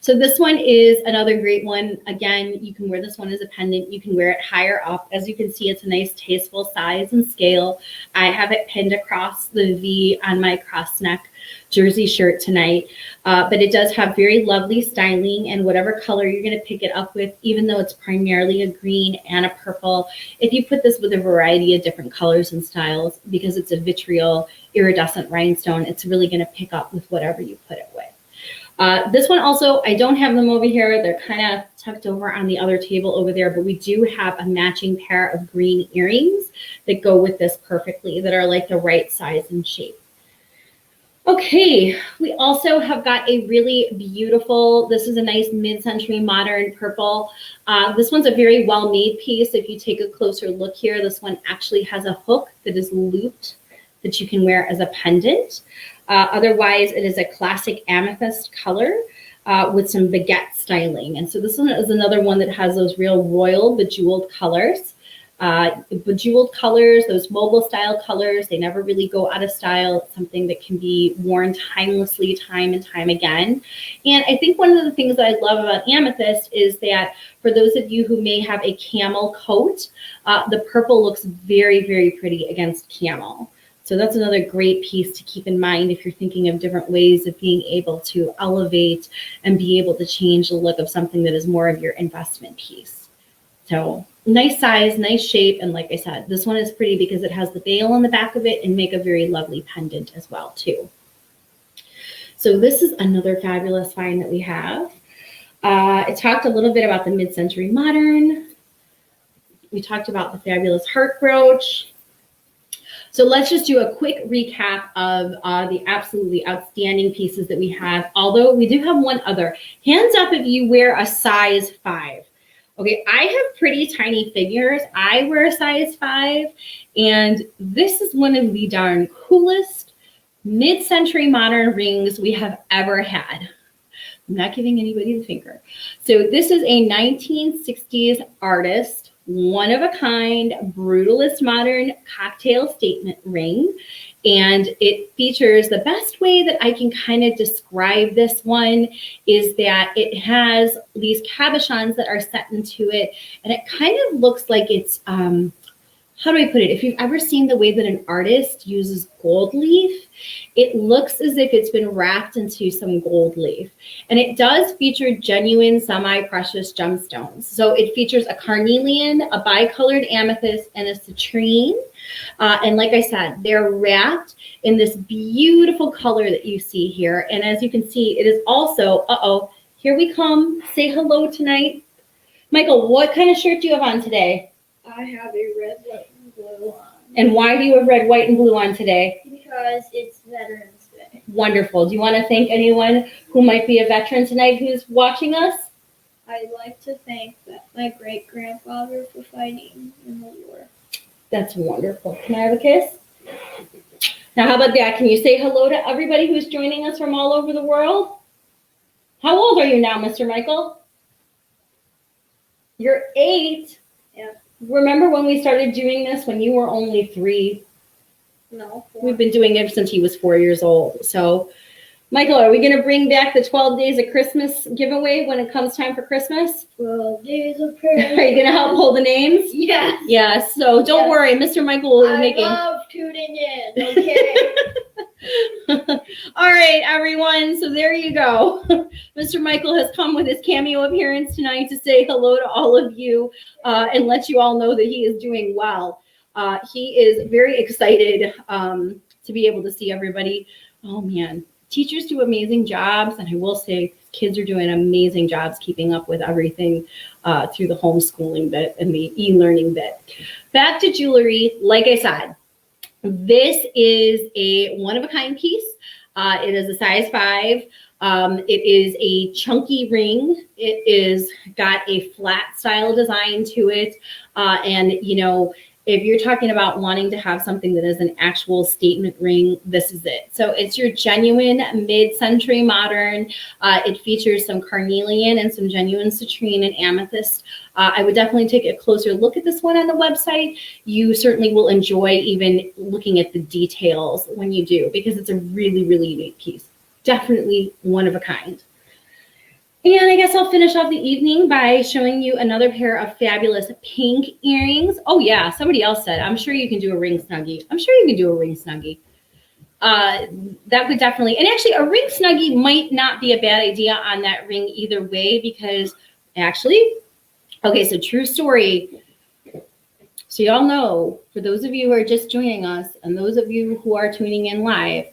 [SPEAKER 1] So this one is another great one. Again, you can wear this one as a pendant. You can wear it higher up. As you can see, it's a nice tasteful size and scale. I have it pinned across the V on my cross neck jersey shirt tonight. But it does have very lovely styling, and whatever color you're going to pick it up with, even though it's primarily a green and a purple, if you put this with a variety of different colors and styles, because it's a vitriol iridescent rhinestone, it's really going to pick up with whatever you put it with. This one also, I don't have them over here. They're kind of tucked over on the other table over there, but we do have a matching pair of green earrings that go with this perfectly, that are like the right size and shape. Okay, we also have got a really beautiful, this is a nice mid-century modern purple. This one's a very well-made piece. If you take a closer look here, this one actually has a hook that is looped that you can wear as a pendant. Otherwise, it is a classic amethyst color with some baguette styling. And so this one is another one that has those real royal bejeweled colors. Bejeweled colors, those mobile style colors, they never really go out of style. It's something that can be worn timelessly, time and time again. And I think one of the things that I love about amethyst is that for those of you who may have a camel coat, the purple looks very, very pretty against camel. So that's another great piece to keep in mind if you're thinking of different ways of being able to elevate and be able to change the look of something that is more of your investment piece. So nice size, nice shape, and like I said, this one is pretty because it has the veil on the back of it and make a very lovely pendant as well too. So this is another fabulous find that we have. I talked a little bit about the mid-century modern. We talked about the fabulous heart brooch. So let's just do a quick recap of the absolutely outstanding pieces that we have. Although we do have one other. Hands up if you wear a size 5. Okay, I have pretty tiny figures. I wear a size 5, and this is one of the darn coolest mid-century modern rings we have ever had. I'm not giving anybody the finger. So this is a 1960s artist, one of a kind, brutalist modern cocktail statement ring. And it features, the best way that I can kind of describe this one is that it has these cabochons that are set into it. And it kind of looks like it's, how do I put it? If you've ever seen the way that an artist uses gold leaf, it looks as if it's been wrapped into some gold leaf. And it does feature genuine semi-precious gemstones. So it features a carnelian, a bicolored amethyst, and a citrine. And like I said, they're wrapped in this beautiful color that you see here. And as you can see, it is also, here we come. Say hello tonight. Michael, what kind of shirt do you have on today?
[SPEAKER 2] I have a red, white, and blue on.
[SPEAKER 1] And why do you have red, white, and blue on today?
[SPEAKER 2] Because it's Veterans Day.
[SPEAKER 1] Wonderful. Do you want to thank anyone who might be a veteran tonight who's watching us?
[SPEAKER 2] I'd like to thank my great-grandfather for fighting in the war.
[SPEAKER 1] That's wonderful. Can I have a kiss? Now, how about that? Can you say hello to everybody who's joining us from all over the world? How old are you now, Mr. Michael? You're 8.
[SPEAKER 2] Yeah.
[SPEAKER 1] Remember when we started doing this when you were only 3?
[SPEAKER 2] No. 4.
[SPEAKER 1] We've been doing it since he was 4 years old. So, Michael, are we going to bring back the 12 days of Christmas giveaway when it comes time for Christmas?
[SPEAKER 2] 12 days of prayer.
[SPEAKER 1] Are you going to help pull the names?
[SPEAKER 2] Yes.
[SPEAKER 1] Yes. So don't worry, Mr. Michael will be making.
[SPEAKER 2] I love tuning in. Okay.
[SPEAKER 1] All right, everyone. So there you go. Mr. Michael has come with his cameo appearance tonight to say hello to all of you and let you all know that he is doing well. He is very excited to be able to see everybody. Oh, man. Teachers do amazing jobs, and I will say kids are doing amazing jobs keeping up with everything through the homeschooling bit and the e-learning bit. Back to jewelry, like I said, this is a one-of-a-kind piece. It is a size 5. It is a chunky ring. It is got a flat style design to it. And, you know, if you're talking about wanting to have something that is an actual statement ring, this is it. So it's your genuine mid-century modern. It features some carnelian and some genuine citrine and amethyst. I would definitely take a closer look at this one on the website. You certainly will enjoy even looking at the details when you do, because it's a really, really unique piece. Definitely one of a kind. And I guess I'll finish off the evening by showing you another pair of fabulous pink earrings. Oh yeah, somebody else said, I'm sure you can do a ring snuggie. I'm sure you can do a ring snuggie. That would definitely, and actually a ring snuggie might not be a bad idea on that ring either way, because actually, okay, so true story. So y'all know, for those of you who are just joining us, and those of you who are tuning in live,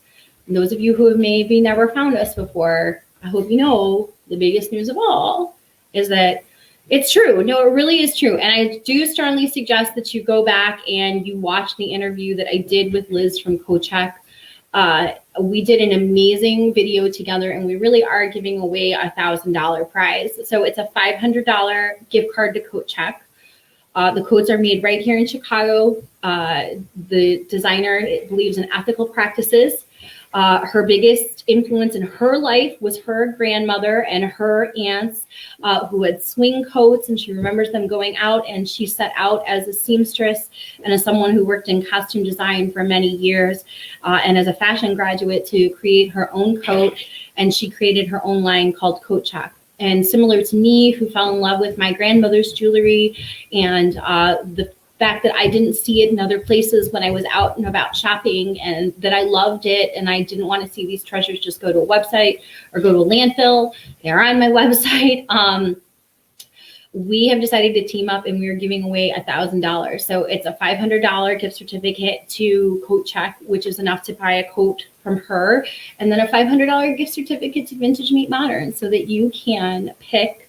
[SPEAKER 1] and those of you who have maybe never found us before, I hope you know the biggest news of all is that it's true. No, it really is true. And I do strongly suggest that you go back and you watch the interview that I did with Liz from CoachCheck. We did an amazing video together, and we really are giving away $1,000 prize. So it's a $500 gift card to CoachCheck. The coats are made right here in Chicago. The designer believes in ethical practices. Her biggest influence in her life was her grandmother and her aunts who had swing coats, and she remembers them going out, and she set out as a seamstress and as someone who worked in costume design for many years and as a fashion graduate to create her own coat, and she created her own line called CoachCheck. And similar to me, who fell in love with my grandmother's jewelry and the fact that I didn't see it in other places when I was out and about shopping, and that I loved it, and I didn't want to see these treasures just go to a website or go to a landfill. They're on my website. We have decided to team up, and we are giving away $1,000. So it's a $500 gift certificate to CoachCheck, which is enough to buy a coat from her, and then a $500 gift certificate to Vintage Meet Modern, so that you can pick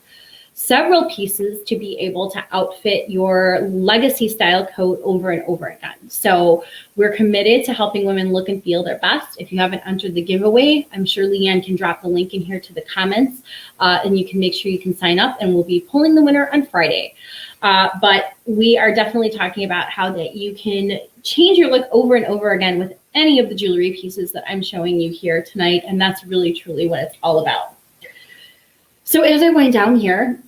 [SPEAKER 1] several pieces to be able to outfit your legacy style coat over and over again. So we're committed to helping women look and feel their best. If you haven't entered the giveaway, I'm sure Leanne can drop the link in here to the comments, and you can make sure you can sign up, and we'll be pulling the winner on Friday. But we are definitely talking about how that you can change your look over and over again with any of the jewelry pieces that I'm showing you here tonight. And that's really, truly what it's all about. So as I wind down here,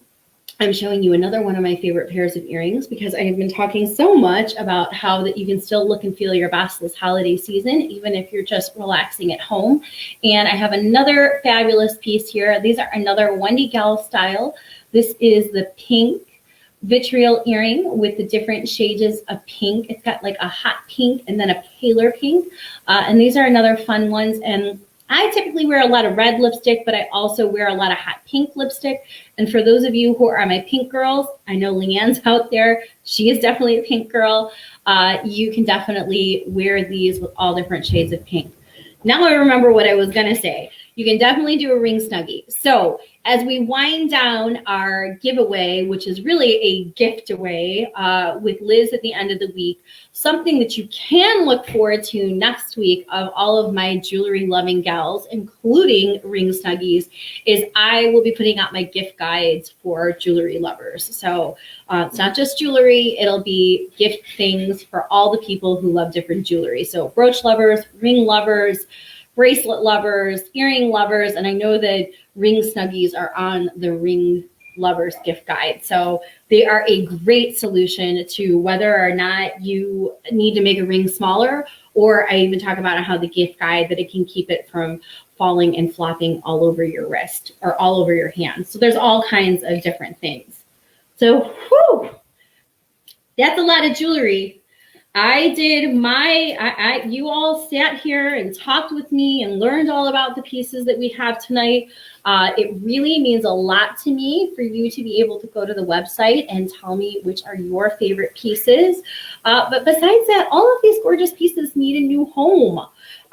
[SPEAKER 1] I'm showing you another one of my favorite pairs of earrings, because I have been talking so much about how that you can still look and feel your best this holiday season, even if you're just relaxing at home. And I have another fabulous piece here. These are another Wendy Gal style. This is the pink vitriol earring with the different shades of pink. It's got like a hot pink and then a paler pink. And these are another fun ones. And I typically wear a lot of red lipstick, but I also wear a lot of hot pink lipstick. And for those of you who are my pink girls, I know Leanne's out there. She is definitely a pink girl. You can definitely wear these with all different shades of pink. Now I remember what I was going to say. You can definitely do a ring snuggie. So as we wind down our giveaway, which is really a gift away with Liz at the end of the week, something that you can look forward to next week of all of my jewelry loving gals, including ring snuggies, is I will be putting out my gift guides for jewelry lovers. So it's not just jewelry, it'll be gift things for all the people who love different jewelry. So brooch lovers, ring lovers, bracelet lovers, earring lovers, and I know that ring snuggies are on the ring lovers gift guide. So they are a great solution to whether or not you need to make a ring smaller, or I even talk about how the gift guide that it can keep it from falling and flopping all over your wrist or all over your hand. So there's all kinds of different things. So whew, that's a lot of jewelry. I did you all sat here and talked with me and learned all about the pieces that we have tonight. It really means a lot to me for you to be able to go to the website and tell me which are your favorite pieces. But besides that, all of these gorgeous pieces need a new home.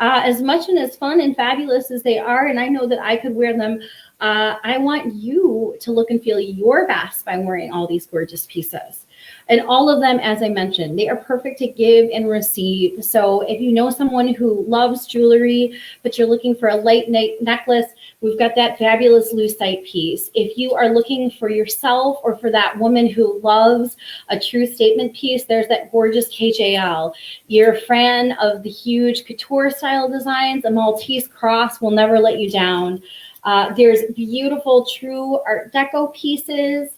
[SPEAKER 1] As much and as fun and fabulous as they are, and I know that I could wear them, I want you to look and feel your best by wearing all these gorgeous pieces. And all of them, as I mentioned, they are perfect to give and receive. So if you know someone who loves jewelry, but you're looking for a light necklace, we've got that fabulous lucite piece. If you are looking for yourself or for that woman who loves a true statement piece, there's that gorgeous KJL. You're a fan of the huge couture style designs, a Maltese cross will never let you down. There's beautiful true Art Deco pieces.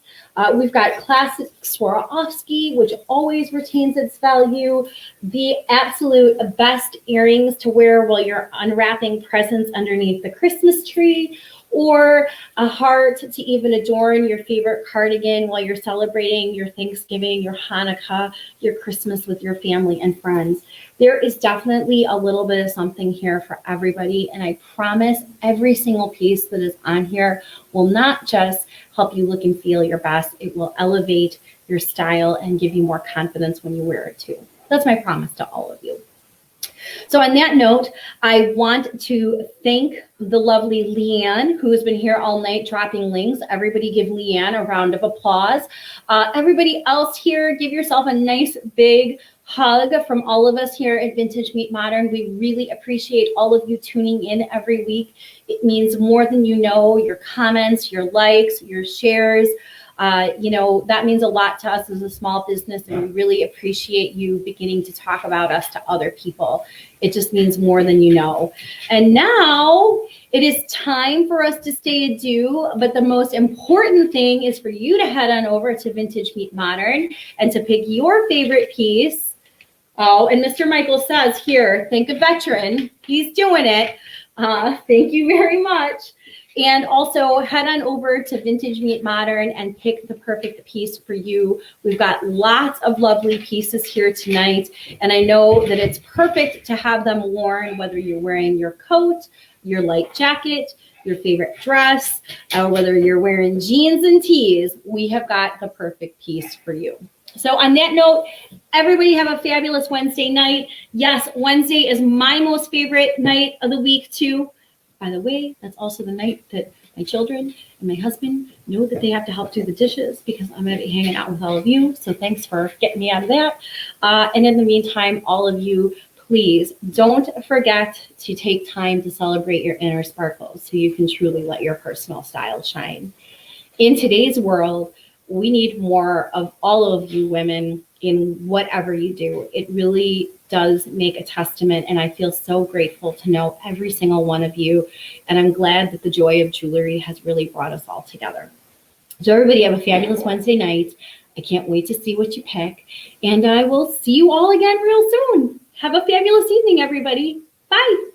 [SPEAKER 1] We've got classic Swarovski, which always retains its value. The absolute best earrings to wear while you're unwrapping presents underneath the Christmas tree, or a heart to even adorn your favorite cardigan while you're celebrating your Thanksgiving, your Hanukkah, your Christmas with your family and friends. There is definitely a little bit of something here for everybody, and I promise every single piece that is on here will not just help you look and feel your best, it will elevate your style and give you more confidence when you wear it too. That's my promise to all of you. So on that note, I want to thank the lovely Leanne, who has been here all night dropping links. Everybody give Leanne a round of applause. Everybody else here, give yourself a nice big hug from all of us here at Vintage Meet Modern. We really appreciate all of you tuning in every week. It means more than you know. Your comments, your likes, your shares, that means a lot to us as a small business, and we really appreciate you beginning to talk about us to other people. It just means more than you know. And now it is time for us to say adieu, but the most important thing is for you to head on over to Vintage Meet Modern and to pick your favorite piece. Oh, and Mr. Michael says here, thank a veteran. He's doing it. Thank you very much. And also head on over to Vintage Meet Modern and pick the perfect piece for you. We've got lots of lovely pieces here tonight. And I know that it's perfect to have them worn, whether you're wearing your coat, your light jacket, your favorite dress, whether you're wearing jeans and tees, we have got the perfect piece for you. So on that note, everybody have a fabulous Wednesday night. Yes, Wednesday is my most favorite night of the week too. By the way, that's also the night that my children and my husband know that they have to help do the dishes because I'm going to be hanging out with all of you. So thanks for getting me out of that. And in the meantime, all of you, please don't forget to take time to celebrate your inner sparkles so you can truly let your personal style shine. In today's world, we need more of all of you women in whatever you do. It really does make a testament, and I feel so grateful to know every single one of you, and I'm glad that the joy of jewelry has really brought us all together. So everybody have a fabulous Wednesday night. I can't wait to see what you pick, and I will see you all again real soon. Have a fabulous evening, everybody. Bye.